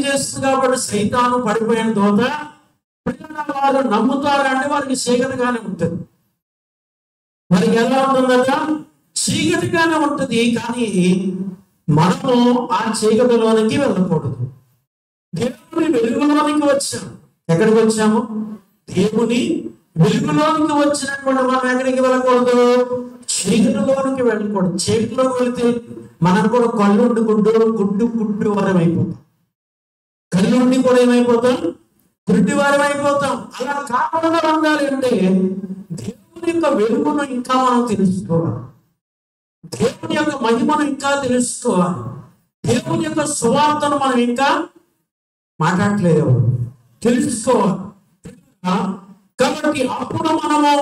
చేస్తుంది కాబట్టి సైతాను పడిపోయిన దోత పిల్లల వారు నమ్ముతారంటే వారికి చీకటిగానే ఉంటుంది. వారికి ఎలా ఉంటుందట? చీకటిగానే ఉంటుంది. కానీ మనము ఆ చీకటిలోనికి వెళ్ళకూడదు. దేవుని వెలుగులోనికి వచ్చాము. ఎక్కడికి వచ్చాము? దేవుని వెలుగులోనికి వచ్చినటువంటి మనం ఎక్కడికి వెళ్ళకూడదు? చీకటిలోనికి వెళ్ళకూడదు. చీకటిలోకి వెళితే మనం కూడా కళ్ళుండి గుడ్డు వారం అయిపోతాం. కళ్ళుండి కూడా ఏమైపోతాం? గుడ్డి వారం అయిపోతాం. అలా కాకుండా ఉండాలి అంటే దేవుని యొక్క వెలుగును ఇంకా మనం తెలుసుకోవాలి. దేవుని యొక్క మహిమను ఇంకా తెలుసుకోవాలి. దేవుని యొక్క సువార్తను మనం ఇంకా మాట్లాడలేదు, తెలుసుకోవాలి. కాబట్టి అప్పుడు మనము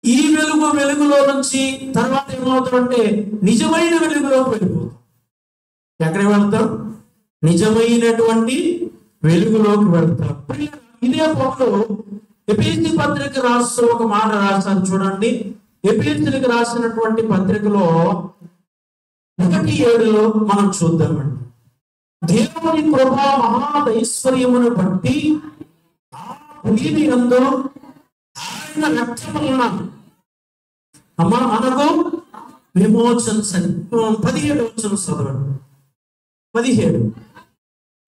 ఈ వెలుగులో నుంచి తర్వాత ఏమవుతామంటే నిజమైన వెలుగులోకి వెళ్ళిపోతాం. ఎక్కడికి వెళ్తాం? నిజమైనటువంటి వెలుగులోకి వెళ్తాం. ఇదే పౌలు ఎఫెసీ పత్రిక రాస్తూ ఒక మాట రాశాను చూడండి. ఎఫెసీలకు రాసినటువంటి పత్రికలో 1:7 మనం చూద్దామండి. దేవుని కృపా మహాదైశ్వర్యమును బట్టి ఆ ప్రీతి యందు ఆయన రక్షణ అమ్మా మనకు విమోచన. 17 వచనం చదవండి. 17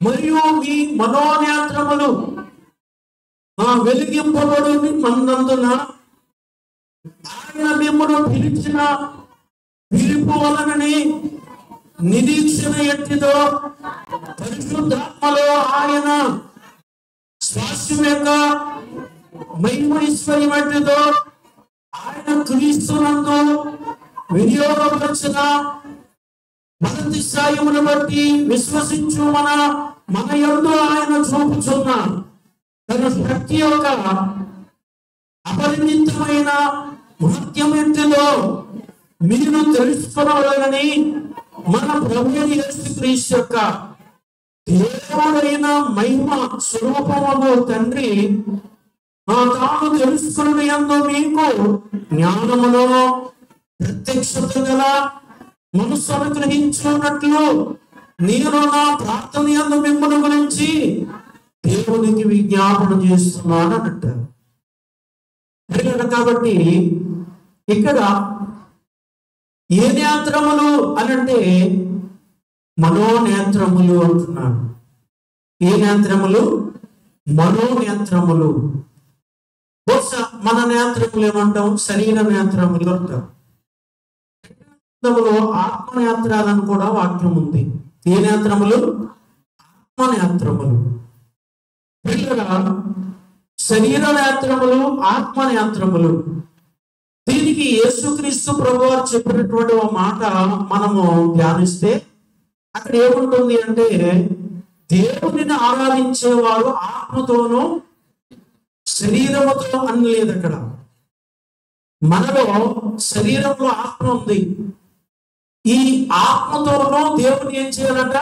మరియు మీ మనోనేత్రములు వెలిగింపబడు మన్నందున ఆయన మిమ్మల్ని పిలిచిన పిలుపు వలనని నిరీక్షణ ఎట్టిదో పరిశుద్ధాత్మలో ఆయన స్వాస్థ్యం యొక్క మహిమైశ్వర్యం ఎట్టిదో ఆయన క్రీస్తునందు వినియోగపరచిన మొదటి సాయమును బట్టి విశ్వసించు మన యందు ఆయన చూపుచున్న తన శక్తి యొక్క అపరిమితమైన మహత్యమెంటిలో మీరు తెలుసుకోవాలని మన ప్రభువైన యేసుక్రీస్తు యొక్క దేవుడైన మహిమ స్వరూపములో తండ్రి తాను తెలుసుకున్న యందు మీకు జ్ఞానములో ప్రత్యక్షత గల మనస్సు అనుగ్రహించున్నట్లు నేను నా ప్రార్థన యందు మిమ్మల్ని గురించి దేవునికి విజ్ఞాపన చేస్తున్నాను అంటారు. కాబట్టి ఇక్కడ ఏ నేత్రములు అనంటే మనోనేత్రములు అంటున్నాడు. ఏ నేత్రములు? మనోనేత్రములు. బహుశా మన నేత్రములు ఏమంటాం? శరీర నేత్రములు అంటాం. ఆత్మనేత్రాలను కూడా వాక్యం ఉంది. ఏ నేత్రములు? ఆత్మనేత్రములు. శరీర నేత్రములు, ఆత్మనేత్రములు. దీనికి యేసుక్రీస్తు ప్రభువారు చెప్పినటువంటి ఒక మాట మనము ధ్యానిస్తే అక్కడ ఏముంటుంది అంటే దేవునిని ఆరాధించేవారు ఆత్మతోనూ శరీరముతో అని లేదు. అక్కడ మనలో శరీరంలో ఆత్మ ఉంది. ఈ ఆత్మతోనూ దేవుని ఏం చేయాలంట?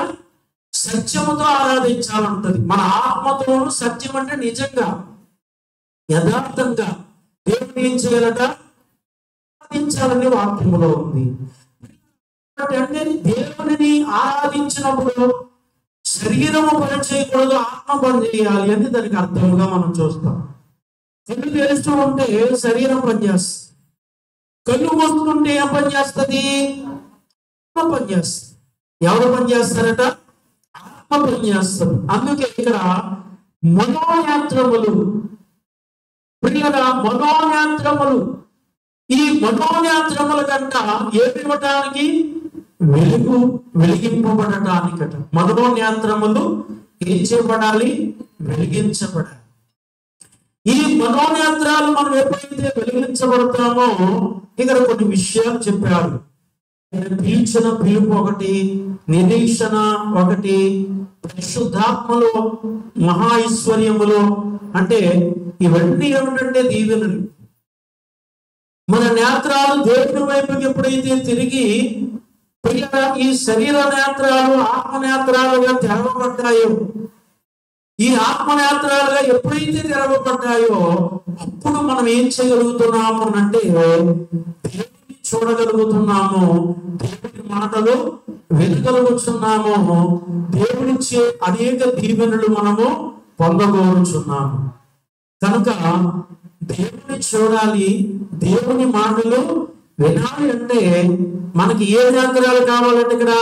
సత్యముతో ఆరాధించాలంటది. మన ఆత్మతోనూ సత్యం అంటే నిజంగా యథార్థంగా దేవుని ఏం చేయాలట? ఆరాధించాలని వాక్యములో ఉంది. అంటే దేవుని ఆరాధించినప్పుడు శరీరము పని చేయకూడదు, ఆత్మ పని చేయాలి అని దానికి అర్థముగా మనం చూస్తాం. కళ్ళు తెరుస్తూ ఉంటే శరీరం పనిచేస్తుంది, కళ్ళు మూసుకుంటే ఏం పని చేస్తుంది? ఆత్మ పని చేస్తుంది. ఎవరు పని చేస్తారట? ఆత్మ పని చేస్తారు. అందుకే ఇక్కడ మనోనేత్రములు పిల్లల మనోనేత్రములు, ఈ మనోనేత్రముల కంట ఏమి ఇవ్వటానికి? వెలిగింపబడటానికట. మనోనేత్రములు ఏం చేయబడాలి? వెలిగించబడాలి. ఈ మనోనేత్రాలు మనం ఎప్పుడైతే వెలిగించబడతామో ఇక్కడ కొన్ని విషయాలు చెప్పారు. పిలిచిన పిలుపు ఒకటి, నిరీక్షణ ఒకటి, పరిశుద్ధాత్మలో మహా ఐశ్వర్యములు, అంటే ఇవన్నీ ఏమిటంటే దీవెనలు. మన నేత్రాలు దేవుని వైపుకి ఎప్పుడైతే తిరిగి ఈ శరీర నేత్రాలు ఆత్మనేత్రాలుగా తెరవబడ్డాయో, ఈ ఆత్మనేత్రాలుగా ఎప్పుడైతే తెరవబడ్డాయో అప్పుడు మనం ఏం చేయగలుగుతున్నాము అంటే దేవుని చూడగలుగుతున్నాము, దేవుని మాటలు వినగలుగుతున్నాము, దేవునిచ్చే అనేక దీవెనలు మనము పొందగలుగుతున్నాము. కనుక దేవుని చూడాలి, దేవుని మాటలు వినాలి అంటే మనకి ఏ నేత్రాలు కావాలంటే ఇక్కడ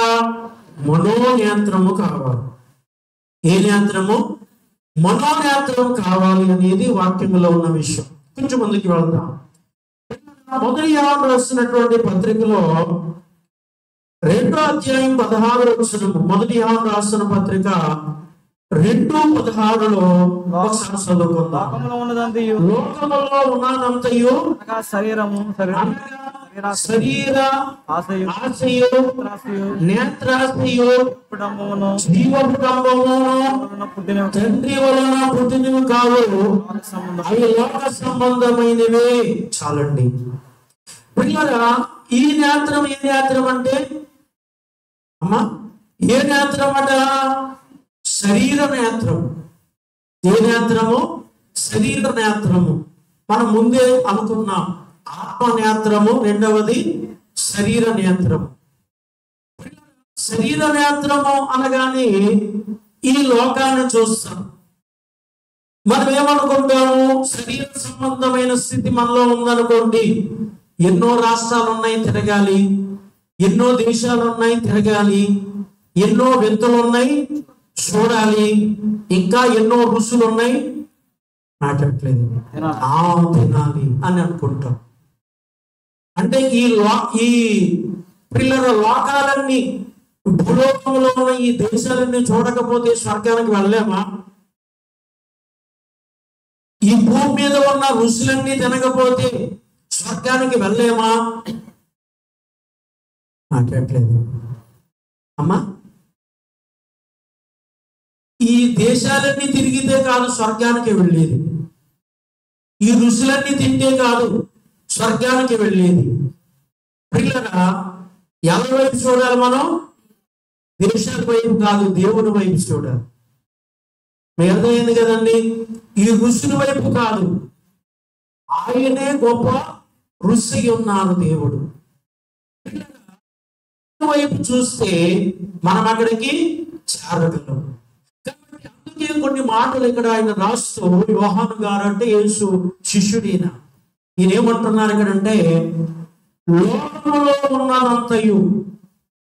మనోనేత్రము కావాలి. ఏ నేత్రము? మనోనేత్రం కావాలి అనేది వాక్యములో ఉన్న విషయం. కొంచెం ముందుకు వెళ్దాం. మొదటి యోహాను రాసినటువంటి పత్రికలో 2వ అధ్యాయం 16వ వచనము, మొదటి యోహాను రాసిన పత్రిక 2:16లో ఒకసారి చదువుకుందాం. లోకములో ఉన్నదంతయు శరీరము, శరీర ఆశయు, నేత్రాశయు, జీవపుటంబమును తండ్రి వలన పుట్టినవి కావు, అవి లోక సంబంధమైనవే. చాలండి పిల్లరా. ఈ నేత్రం ఏ నేత్రం అంటే అమ్మా, ఏ నేత్రం అట? శరీర నేత్రం. ఏ నేత్రము? శరీర నేత్రము. మనం ముందే అనుకున్నాం, ఆత్మ నేత్రము, రెండవది శరీర నేత్రము. శరీర నేత్రము అనగానే ఈ లోకాన్ని చూస్తాం. మనం ఏమనుకుంటాము? శరీర సంబంధమైన స్థితి మనలో ఉందనుకోండి, ఎన్నో రాష్ట్రాలు ఉన్నాయి తిరగాలి, ఎన్నో దేశాలు ఉన్నాయి తిరగాలి, ఎన్నో వింతలు ఉన్నాయి చూడాలి, ఇంకా ఎన్నో రుసులు ఉన్నాయి మాట్లాడలేదు తినాలి అని అనుకుంటాం. అంటే ఈ పిల్లల లోకాలన్నీ, భూలోకంలో ఉన్న ఈ దేశాలన్నీ చూడకపోతే స్వర్గానికి వెళ్ళలేమా? ఈ భూమి మీద ఉన్న రుసులన్నీ తినకపోతే స్వర్గానికి వెళ్ళలేమా? మాట్లాడలేదు అమ్మా. ఈ దేశాలన్నీ తిరిగితే కాదు స్వర్గానికి వెళ్ళేది, ఈ రుసులన్నీ తింటే కాదు స్వర్గానికి వెళ్ళేది. పిల్లరా, ఎవరి వైపు చూడాలి మనం? దేశాల వైపు కాదు, దేవుని వైపు చూడాలి. మీ అర్థమైంది కదండి? ఈ రుసుల వైపు కాదు, ఆయనే గొప్ప రుచి ఉన్నారు దేవుడు. వైపు చూస్తే మనం అక్కడికి చేరగలం. కాబట్టి అందుకే కొన్ని మాటలు ఇక్కడ ఆయన రాస్తూ, యోహాను గారు అంటే యేసు శిష్యుడైన ఈయన ఏమంటున్నారు ఇక్కడంటే, లోకములో ఉన్నదంతయు,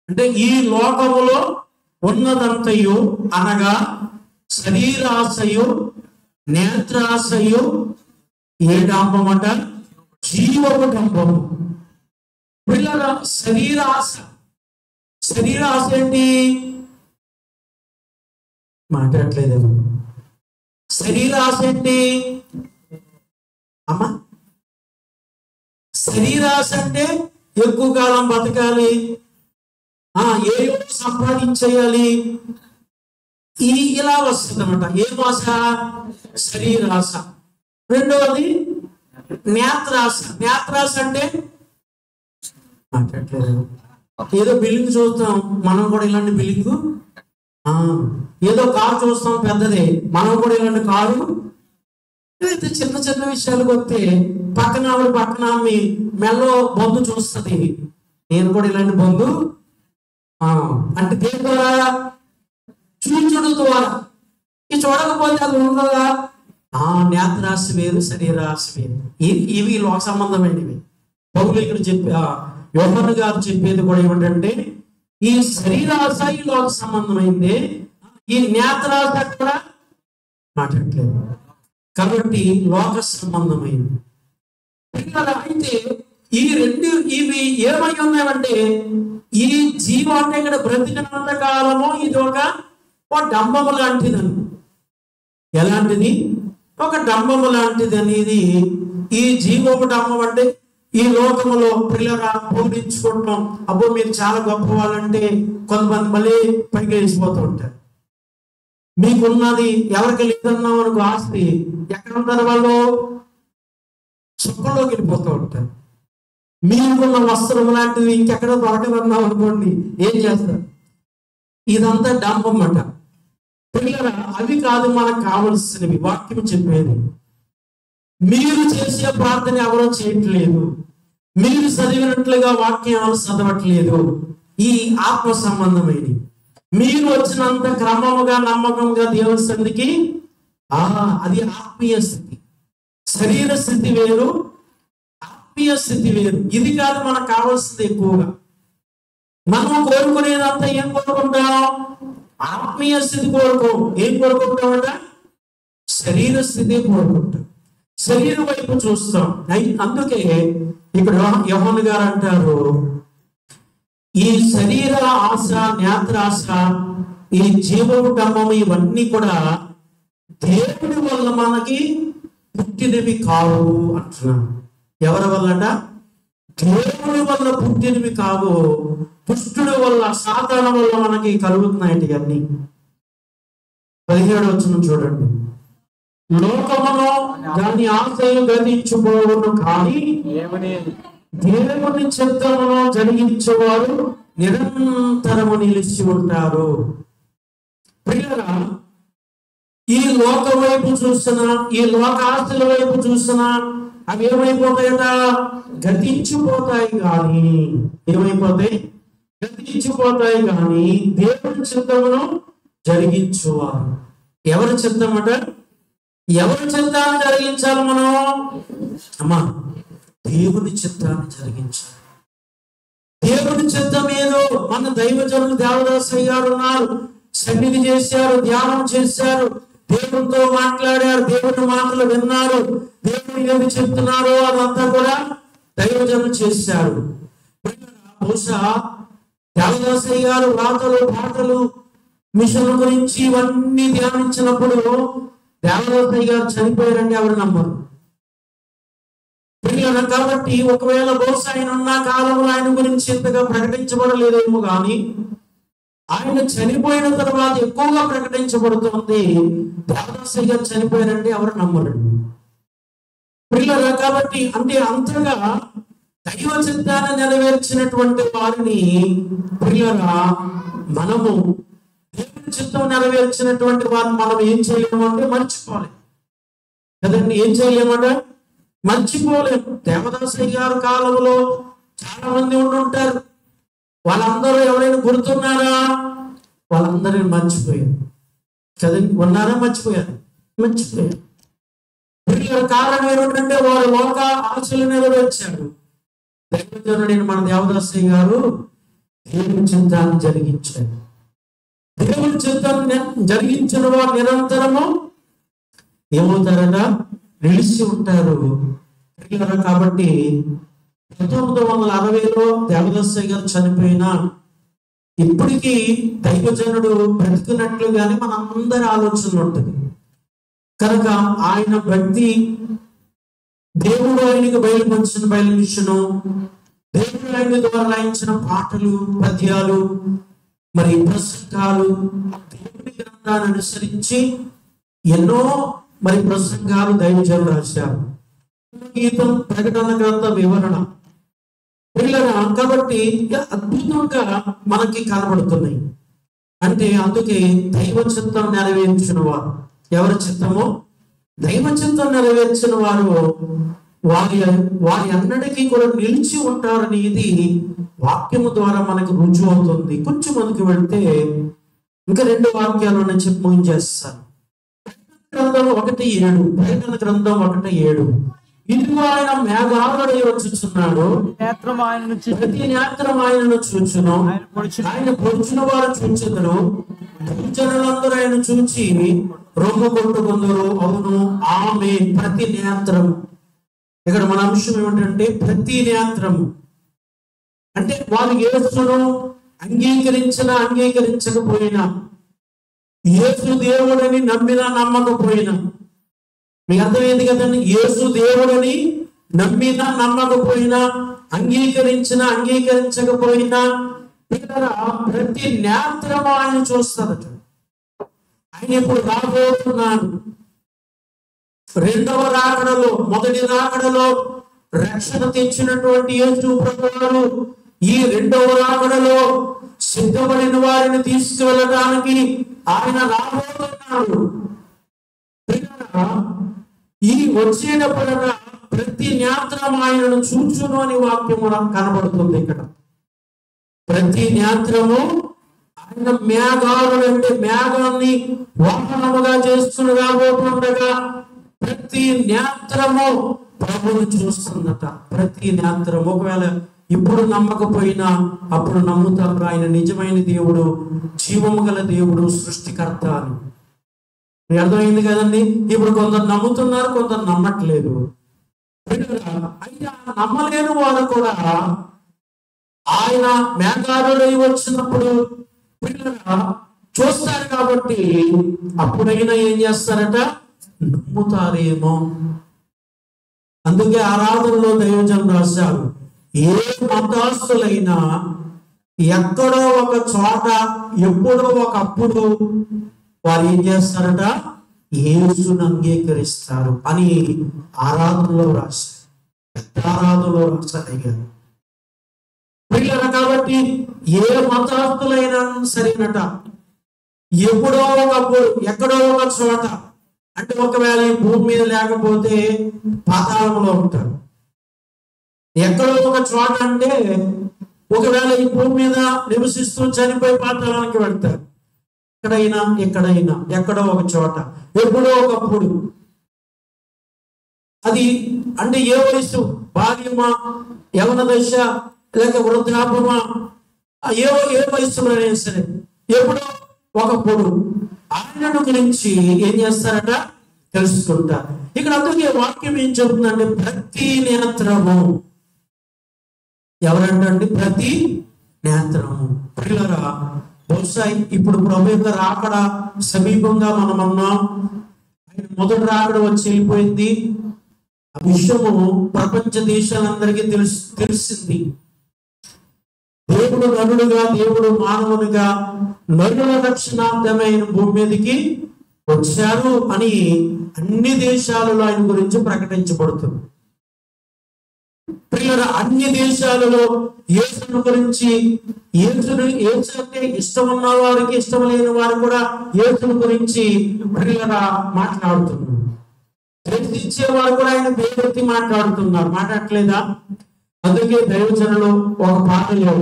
అంటే ఈ లోకములో ఉన్నదంతయు అనగా శరీరాశయు, నేత్రాశయు, ఏ డంబమట? జీవపు డంబము. పిల్లల శరీరాశ, శరీరాశ ఏంటి? మాట్లాడలేదు. శరీరాశ ఏంటి అమ్మా? శరీరాశ అంటే ఎక్కువ కాలం బతకాలి, ఏదో సంపాదించేయాలి, ఇలా వస్తుంది అనమాట. ఏం ఆశ? శరీరాశ. రెండవది నేత్రాశ. నేత్రాశ అంటే మాట్లాడలేదు. ఏదో బిల్డింగ్ చూస్తాం మనం కూడా, ఇలాంటి బిల్డింగ్. ఏదో కారు చూస్తాం పెద్దదే, మనం కూడా ఇలాంటి కారు. అయితే చిన్న చిన్న విషయాలకు వస్తే పక్కన ఆవిడ పక్కన మీ మెల్లో బంధు చూస్తుంది, నేను కూడా ఇలాంటి బంధు. అంటే దేని ద్వారా? చూచుడు ద్వారా. ఇది చూడకపోతే అది ఉండదా? నేత్రాశ వేరు, శరీరాశ వేరు. ఇవి లోక సంబంధమైనవి. పౌలు ఇక్కడ యోహాను గారు చెప్పేది కూడా ఏమిటంటే, ఈ శరీరాశ ఈ లోక సంబంధమైంది, ఈ నేత్రాశ కూడా మాట్లాడలేదు. కాబట్టి లోక సంబంధమైనది. అయితే ఇవి ఏమై ఉన్నాయంటే, ఈ జీవం అంటే ఇక్కడ బ్రతికినంత కాలము ఇది ఒక డంబము లాంటిదని. ఎలాంటిది? ఒక డంబము లాంటిది అనేది. ఈ జీవము డంబం అంటే ఈ లోకములో పిల్లరా పూజించుకుంటాం. అబ్బో మీరు చాలా గొప్ప వాళ్ళంటే కొంతమంది మళ్ళీ పైకి వేసిపోతూ ఉంటారు. మీకున్నది ఎవరికి లేదన్నాం అనుకో ఆస్తి, ఎక్కడ ఉంటారు వాళ్ళు? సుఖంలోకి వెళ్ళిపోతూ ఉంటారు. మీకున్న వస్త్రం లాంటిది ఇంకెక్కడ దొరకదన్నాం అనుకోండి, ఏం చేస్తారు? ఇదంతా డంబం అట. పిల్లరా అవి కాదు మనకు కావలసినవి. వాక్యం చెప్పేది, మీరు చేసే ప్రార్థన ఎవరో చేయట్లేదు, మీరు చదివినట్లుగా వాక్యం ఎవరు చదవట్లేదు. ఈ ఆత్మ సంబంధమైనది. మీరు వచ్చినంత క్రమముగా నమ్మకంగా దేవుని సన్నిధికి అది ఆత్మీయ స్థితి. శరీర స్థితి వేరు, ఆత్మీయ స్థితి వేరు. ఇది కాదు మనకు కావాల్సింది. ఎక్కువగా మనం కోరుకునేదంతా ఏం కోరుకుంటాం? ఆత్మీయ స్థితి కోరుకోం. ఏం కోరుకుంటామట? శరీర స్థితి కోరుకుంటాం. శరీరం వైపు చూస్తాం. అందుకే ఇక్కడ యోహాను గారు అంటారు, ఈ శరీర ఆశ, నేత్రాశ, ఈ జీవము డంబము ఇవన్నీ కూడా దేవుడి వల్ల మనకి పుట్టినవి కావు అంటున్నాను. ఎవరి వల్లట? దేవుడి వల్ల పుట్టినవి కావు. దుష్టుడి వల్ల, సాతాన వల్ల మనకి కలుగుతున్నాయి ఇవన్నీ. 17వ వచనం చూడండి. లోకమును దాని ఆశలు గతించుకోవడం కానీ దేవుని చిత్తమును జరిగించేవారు నిరంతరము నిలిచి ఉంటారు. ప్రియులారా, ఈ లోక వైపు చూసినా, ఈ లోక ఆశల వైపు చూసినా అవి ఏమైపోతాయట? గతించిపోతాయి. కానీ ఏమైపోతాయి? గతించిపోతాయి. కానీ దేవుని చిత్తమును జరిగించువారు. ఎవరి చిత్తమట? ఎవరి చిత్తాన్ని జరిగించాలి మనం? అమ్మా, దేవుని చిత్తాన్ని జరిగించాలి. దేవుని చిత్తం ఏదో మన దైవజనులు దేవదాసయ్య గారు ఉన్నారు, సన్నిధి చేశారు, ధ్యానం చేశారు, దేవునితో మాట్లాడారు, దేవుని మాటలు విన్నారు, దేవుని ఏమి చెప్తున్నారో అదంతా కూడా దైవజనులు చేశారు. బహుశా దేవదాసయ్య గారు రాతలు, పాటలు, మిషన్ గురించి ఇవన్నీ ధ్యానించినప్పుడు దేవదాసయ్య గారు చనిపోయారండి ఎవరు నమ్మరు. కాబట్టి ఒకవేళ బహుశా ఆయన ఉన్న కాలంలో ఆయన గురించి ఇంతగా ప్రకటించబడలేదేమో కానీ ఆయన చనిపోయిన తర్వాత ఎక్కువగా ప్రకటించబడుతుంది. దేవదాసయ్య గారు చనిపోయారంటే ఎవరు నమ్మరండి పిల్లలు. కాబట్టి అంటే అంతగా దైవ చిత్తాన్ని నెరవేర్చినటువంటి వారిని పిల్లరా, మనము దేవుని చిత్తం నెరవేర్చినటువంటి వారిని మనం ఏం చేయలేము అంటే మర్చిపోలేము కదండి. ఏం చేయలేమట? మర్చిపోలేము. దేవదాసయ్య గారి కాలంలో చాలా మంది ఉండుంటారు. వాళ్ళందరూ ఎవరైనా గుర్తున్నారా? వాళ్ళందరినీ మర్చిపోయారు కదండి. ఉన్నారా? మర్చిపోయారు. కారణం ఏమిటంటే వారు లోక ఆశలు నెరవేర్చారు. దైవజనుడైన మన దేవదాసయ్య గారు దేవుని చిత్తాన్ని జరిగించారు. దేవుని చిత్తాన్ని జరిగించిన వారు నిరంతరము ఏమవుతారట? నిలిచి ఉంటారు. కాబట్టి 1960లో దేవదాసయ్య గారు చనిపోయినా ఇప్పటికీ దైవజనుడు బ్రతికినట్లుగానే మన అందరి ఆలోచన ఉంటుంది. కనుక ఆయన భక్తి, దేవుడు ఆయనకు బయలుపరిచిన బయలుమిషను, దేవుడు ఆయన ద్వారా రాయించిన పాటలు, పద్యాలు, మరి ప్రసంగాలు, దేవుడి గ్రంథాన్ని అనుసరించి ఎన్నో మరి ప్రసంగాలు దైవజనులు రాశారు. గీతం, ప్రకటన గ్రంథ వివరణ కాబట్టి అద్భుతంగా మనకి కనబడుతున్నాయి. అంటే అందుకే దైవ చిత్తం నెరవేర్చిన వారు ఎవరి చిత్తమో దైవ చిత్తం నెరవేర్చిన వారు వారి అన్నటికీ కూడా నిలిచి ఉంటారనేది వాక్యము ద్వారా మనకు రుజువు అవుతుంది. కొంచెం మనకి వెళ్తే ఇంకా 2 వాక్యాలు నేను చెప్పి ముగించేస్తాను. గ్రంథం 1:7, ప్రకటన గ్రంథం 1:7. ఇదిగో ఆయన మేఘాలుడై వచ్చుచున్నాడు, ప్రతి నేత్రం ఆయనను చూచును, ఆయన పొడుచున వారు చూచుదురు, జనులందరూ ఆయన చూచి రొమ్ము కొట్టుకుందరు. అవును, ఆమె ప్రతి నేత్రం. ఇక్కడ మన అంశం ఏమిటంటే ప్రతి నేత్రము అంటే వారు యేసును అంగీకరించినా అంగీకరించకపోయినా, యేసు దేవుడని నమ్మినా నమ్మకపోయినా, మీకు అర్థమైంది కదండి. యేసు దేవుడని నమ్మినా నమ్మకపోయినా, అంగీకరించినా అంగీకరించకపోయినా ప్రతి నేత్రం ఆయన చూస్తారట. ఆయన ఇప్పుడు రాబోతున్నాడు. రెండవ రాకడలో, మొదటి రాకడలో రక్షణ తెచ్చినటువంటి యేసు ప్రభువారు ఈ రెండవ రాకడలో సిద్ధపడిన వారిని తీసుకువెళ్ళడానికి ఆయన రాబోతున్నాడు. ఈ వచ్చేటప్పుడగా ప్రతి నేత్రం ఆయనను చూచును అని వాక్యము కనబడుతుంది. ఇక్కడ ప్రతి నేత్రము ఆయన మేఘాలు అంటే మేఘాన్ని వాహనముగా చేస్తున్న రాబోతుండగా ప్రతి నేత్రము ప్రభువును చూస్తుందట. ప్రతి నేత్రం ఒకవేళ ఇప్పుడు నమ్మకపోయినా అప్పుడు నమ్ముతారు ఆయన నిజమైన దేవుడు, జీవము గల దేవుడు, సృష్టికర్త అని. అర్థమైంది కదండి. ఇప్పుడు కొందరు నమ్ముతున్నారు, కొందరు నమ్మట్లేదు. అయితే నమ్మలేని వారు కూడా ఆయన మేఘాలుడై వచ్చినప్పుడు చూస్తారు కాబట్టి అప్పుడైనా ఏం చేస్తారట, నమ్ముతారేమో. అందుకే ఆరాధనలో దైవజనులు రాశారు, ఏ మతస్థులైనా ఎక్కడో ఒక చోట ఎప్పుడో ఒకప్పుడు వారు ఏం చేస్తారట, యేసును అంగీకరిస్తారు అని ఆరాధనలో రాశారు. ఆరాధనలో రాశారు. కాబట్టి ఏ మతస్థులైనా సరేనట ఎప్పుడో ఒకప్పుడు ఎక్కడో ఒక చోట, అంటే ఒకవేళ ఈ భూమి మీద లేకపోతే పాతాళంలో ఉంటారు. ఎక్కడో ఒక చోట అంటే ఒకవేళ ఈ భూమి మీద నివసిస్తూ చనిపోయి పాతాళానికి వెళ్తారు. ఎక్కడైనా ఎక్కడో ఒక చోట ఎప్పుడో ఒకప్పుడు. అది అంటే ఏ వయసు, బాల్యమా, యవన దశ, లేక వృద్ధాపమా, ఏ వయసులోనే సరే ఎప్పుడో ఒకప్పుడు ఆయనను గురించి ఏం చేస్తారట, తెలుసుకుంటారు. ఇక్కడ అందుకే వాక్యం ఏం చెబుతుందంటే ప్రతి నేత్రము. ఎవరంటే ప్రతి నేత్రము. పిల్లరా, బహుశా ఇప్పుడు ప్రభు యొక్క రాకడ సమీపంగా మనం అన్నాం. ఆయన మొదటి రాకడ వచ్చి వెళ్ళిపోయింది. ఆ విషయము ప్రపంచ దేశాలందరికీ తెలిసింది. దేవుడు నరుడుగా, దేవుడు మానవునిగా నరుల రక్షణార్థమైన భూమి మీదకి వచ్చారు అని అన్ని దేశాలలో ఆయన గురించి ప్రకటించబడుతుంది. ప్రియుల అన్ని దేశాలలో యేసును గురించి, యేసు అంటే ఇష్టం ఉన్న వారికి, ఇష్టం లేని వారు కూడా యేసును గురించి ప్రియుల మాట్లాడుతున్నారు. ప్రశ్నించే వారు కూడా ఆయన పేరెత్తి మాట్లాడుతున్నారు. మాట్లాడలేదా? అందుకే దైవజనులు ఒక పాటలో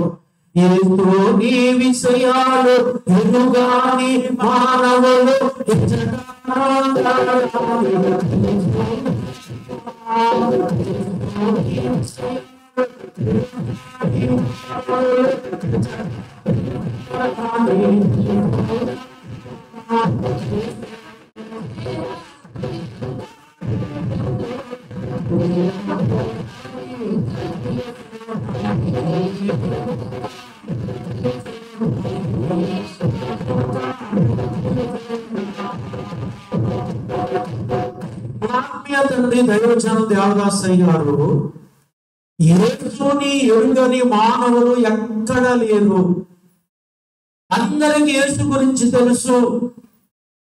యేసు నీ విషయాలు ఎదుగాని మానవులు తండ్రి దైవజనులు దేవదాసయ్య గారు, యేసుని ఎరుగని మానవులు ఎక్కడా లేరు. అందరికి యేసు గురించి తెలుసు.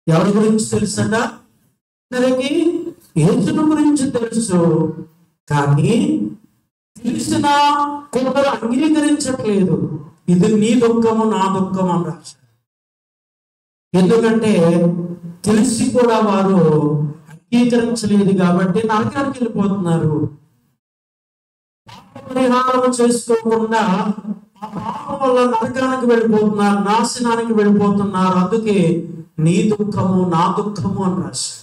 ఎవరి గురించి తెలుసట? అందరికి యేసుని గురించి తెలుసు. కానీ తెలిసిన కొందరు అంగీకరించట్లేదు. ఇది నీ దుఃఖము నా దుఃఖం అని రాశారు. ఎందుకంటే తెలిసి కూడా వారు అంగీకరించలేదు కాబట్టి నరకానికి వెళ్ళిపోతున్నారు. పరిహారం చేసుకోకుండా ఆ పాపం వల్ల నరకానికి వెళ్ళిపోతున్నారు, నాశనానికి వెళ్ళిపోతున్నారు. అందుకే నీ దుఃఖము నా దుఃఖము అని రాశారు.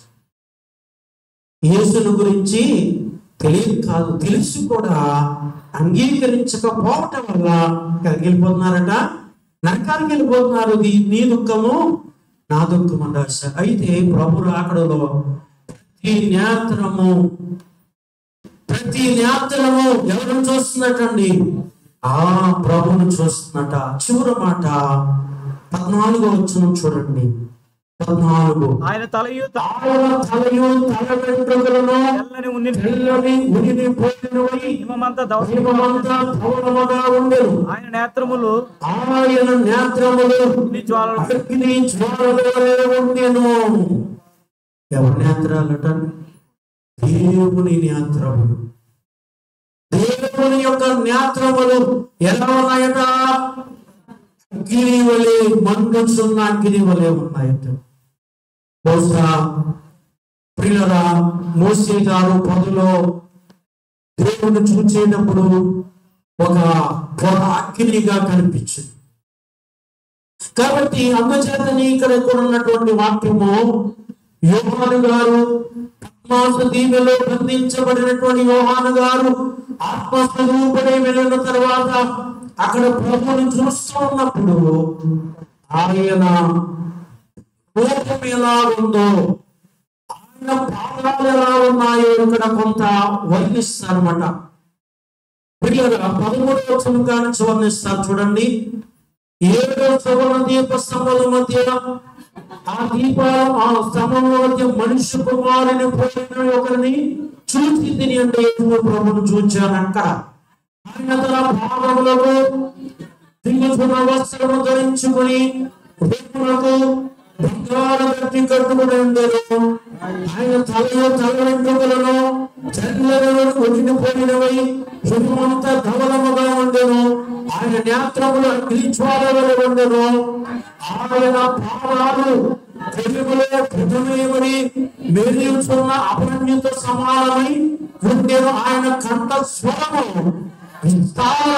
యేసును గురించి తెలియదు కాదు, తెలిసి కూడా అంగీకరించకపోవటం వల్ల ఎక్కడికి వెళ్ళిపోతున్నారట, నరకానికి వెళ్ళిపోతున్నారు. నీ దుఃఖము నా దుఃఖం అని రాశారు. అయితే ప్రభు రాకడలో ప్రతి నేత్రము ఎవరిని చూస్తున్నట్టండి? ఆ ప్రభువును చూస్తున్నట. చివరి మాట 14వ వచనం చూడండి. 14 ఆయన తలయు తల వెంట్రుకలను తెల్లని ఉనిని పోయినవై హిమమంతా ధవళముగా ఉండెను. ఆయన నేత్రములు అగ్ని జ్వాలల వలె ఉండెను. ఎవరి నేత్రాలట? దేవుని నేత్రములు. దేవుని యొక్క నేత్రములు ఎలా ఉన్నాయట? అగ్ని వలె, మండుచున్న అగ్ని వలె ఉన్నాయట. బహుశా ప్రియులరా, మోసే గారు పొదలో దేవుని చూచేటప్పుడు ఒక పొద అగ్నిగా కనిపించింది. కాబట్టి అందుచేతని ఇక్కడ ఉన్నటువంటి వాక్యము, యోహాను గారు పద్మాసు దీవెలో బంధించబడినటువంటి యోహాను గారు ఆత్మస్వరూపుడై వెళ్ళిన తర్వాత అక్కడ ప్రభువుని చూస్తూ ఉన్నప్పుడు ఆయన రూపం ఎలా ఉందో, ఆయన పాదాలు ఎలా ఉన్నాయో ఇక్కడ కొంత వర్ణిస్తారన్నమాట. పిల్లలుగా 13వ వచనం నుంచి వర్ణిస్తారు. చూడండి. 7 సువర్ణ దీప స్తంభాల మధ్య, ఆ దీపాల ఆ స్తంభముల మధ్య మనిషి కుమారుని పోయిన ఒకరిని చూసి తిని అంటే ప్రభువును చూచాను. అక్కడ ఆయన తన పాదములకు దిగుతున్న వస్త్రము ధరించుకుని రేపులకు బంగారు గట్టి కట్టుకుని ఉండేను. ఆయన తల వెంట్రుకలను చల్లలను ఉడికిపోయినవై హిమమంతా ధవళముగా ఉండెను. ఆయన నేత్రములు అగ్ని జ్వాలల వలె ఉండెను. ఆయన పాదాలు కొలిములో ప్రథమేమని మెరియుచున్న అపరంజితో సమానమై ఉండెను. ఆయన కంఠ స్వరము విస్తార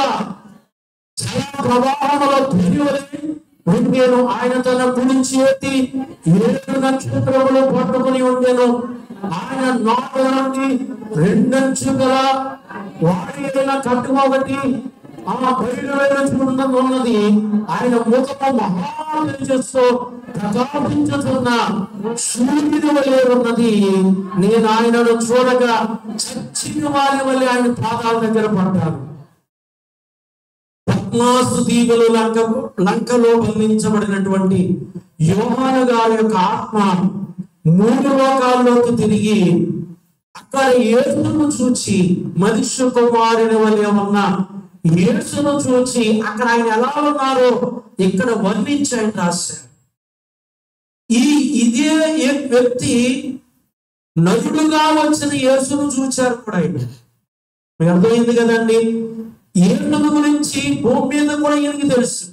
జల ప్రవాహముల ధ్వని వలె ఉండెను. ఆయన తన కుడి చేతి 7 నక్షత్రములు పట్టుకుని ఉండెను. ఆయన నోట నుండి 2 అంచుల వాడిన కట్టుమ ఒకటి ఆ బయలువెళ్ళుచున్నది. ఆయన ముఖము మహా తేజస్సుతో ప్రకాశించుతున్న సూర్యుని వలె ఉన్నది. నేను ఆయనను చూడగా చచ్చిన వారి వలె ఆయన పాదాల దగ్గర పడ్డాను. పద్మాసు దీవులు లంకలో బంధించబడినటువంటి యోహాను గారి యొక్క ఆత్మ 3 లోకాల్లోకి తిరిగి అక్కడ యేసును చూచి, మనుష్య కుమారుని వలె ఉన్న యేసును చూచి అక్కడ ఆయన ఎలా ఉన్నారో ఇక్కడ వర్ణించి ఆయన రాశారు. ఇదే వ్యక్తి నరుడుగా వచ్చిన యేసును చూచారు కూడా ఆయన. మీకు అర్థమైంది కదండి. ఏనుగు గురించి భూమి మీద కూడా ఈయనకి తెలుసు.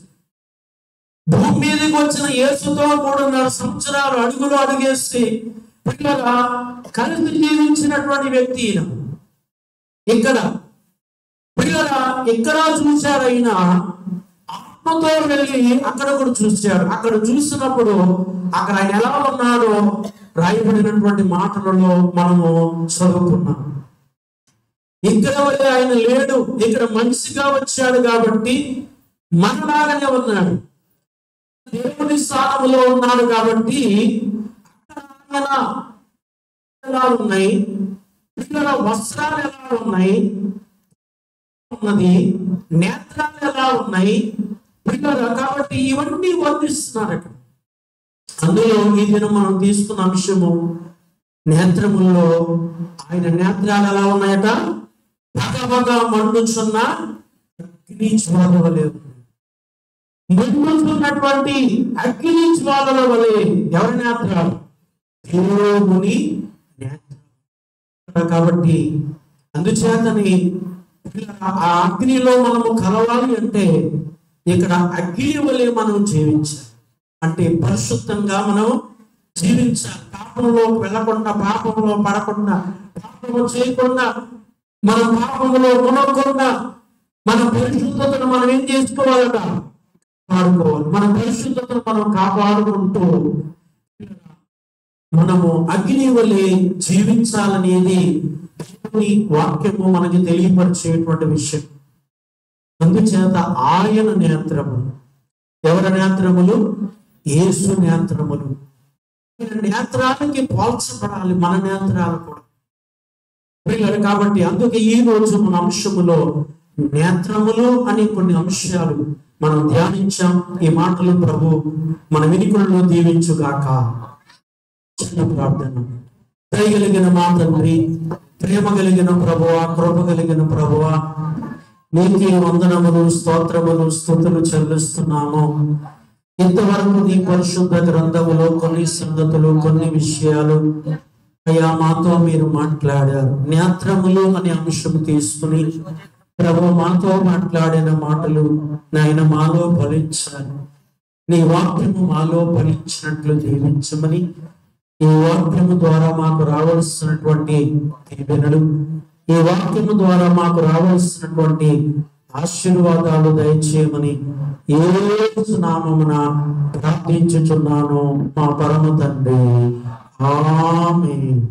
భూమి మీదకి వచ్చిన యేసుతో 3.5 సంవత్సరాలు అడుగులు అడుగేసి పిల్లగా కలిసి జీవించినటువంటి వ్యక్తి ఈయన. ఇక్కడ పిల్లగా ఇక్కడ చూశారు. ఆయన ఆత్మతో వెళ్ళి అక్కడ కూడా చూశారు. అక్కడ చూసినప్పుడు అక్కడ ఆయన ఎలా ఉన్నాడో రాయబడినటువంటి మాటలలో మనము చదువుకున్నాం. ఇక్కడ వల్ల ఆయన లేడు, ఇక్కడ మనిషిగా వచ్చాడు కాబట్టి మనలాగానే ఉన్నాడు. దేవుని స్థానంలో ఉన్నాడు కాబట్టి ఎలా ఉన్నాయి, పిల్లల వస్త్రాలు ఎలా ఉన్నాయి, ఉన్నది నేత్రాలు ఎలా ఉన్నాయి పిల్లల. కాబట్టి ఇవన్నీ వర్ణిస్తున్నారు అక్కడ. అందులో ఈ దినం మనం తీసుకున్న అంశము నేత్రముల్లో ఆయన నేత్రాలు ఎలా ఉన్నాయట? పగపగా మండుచున్న అగ్ని జ్వాల వలె, మండుతున్నటువంటి అగ్ని జ్వాలల వలె. ఎవరి నేత్రాలు? దేవుని నేత్రాలు. కాబట్టి అందుచేతని ఆ అగ్నిలో మనము కలవాలి అంటే ఇక్కడ అగ్ని వలె మనం జీవించాలి. అంటే పరిశుద్ధంగా మనం జీవించాలి. పాపంలో వెళ్ళకుండా, పాపంలో పడకుండా, పాపము చేయకుండా, మన పాపంలో మునగకుండా మన పరిశుద్ధతను మనం ఏం చేసుకోవాలట? కాపాడుకోవాలి. మన పరిశుద్ధతను మనం కాపాడుకుంటూ మనము అగ్ని వలె జీవించాలనేది దేవుని వాక్యము మనకి తెలియపరిచేటువంటి విషయం. అందుచేత ఆయన నేత్రములు, ఎవరి నేత్రములు? యేసు నేత్రములు. నేత్రాలకి పోల్చబడాలి మన నేత్రాలు కూడా ప్రియులారా. కాబట్టి అందుకే ఈ రోజు మన అంశములో నేత్రములు అనే కొన్ని అంశాలు మనం ధ్యానించాం. ఈ మాటలు ప్రభు మన వినికులను దీవించుగాక. చిన్న ప్రార్థన. దయగలిగిన మా తండ్రి, ప్రేమ కలిగిన ప్రభువా, కృప కలిగిన ప్రభువా, నీకే వందనములు, స్తోత్రములు, స్తుతులు చెల్లిస్తున్నాము. ఇంతవరకు నీ పరిశుద్ధ గ్రంథములో కొన్ని సంగతులు, కొన్ని విషయాలు అయ్యా మాతో మీరు మాట్లాడారు. నేత్రములు అనే అంశం తీసుకుని ప్రభు మాతో మాట్లాడిన మాటలు నాయన మాలో ఫలించాలి. నీ వాక్యము మాలో ఫలించినట్లు దీవించమని, ఈ వాక్యము ద్వారా మాకు రావాల్సినటువంటి దీవెనలు, ఈ వాక్యము ద్వారా మాకు రావాల్సినటువంటి ఆశీర్వాదాలు దయచేయమని యేసు నామమున ప్రార్థించుచున్నాను మా పరమ తండ్రి. ఆమేన్.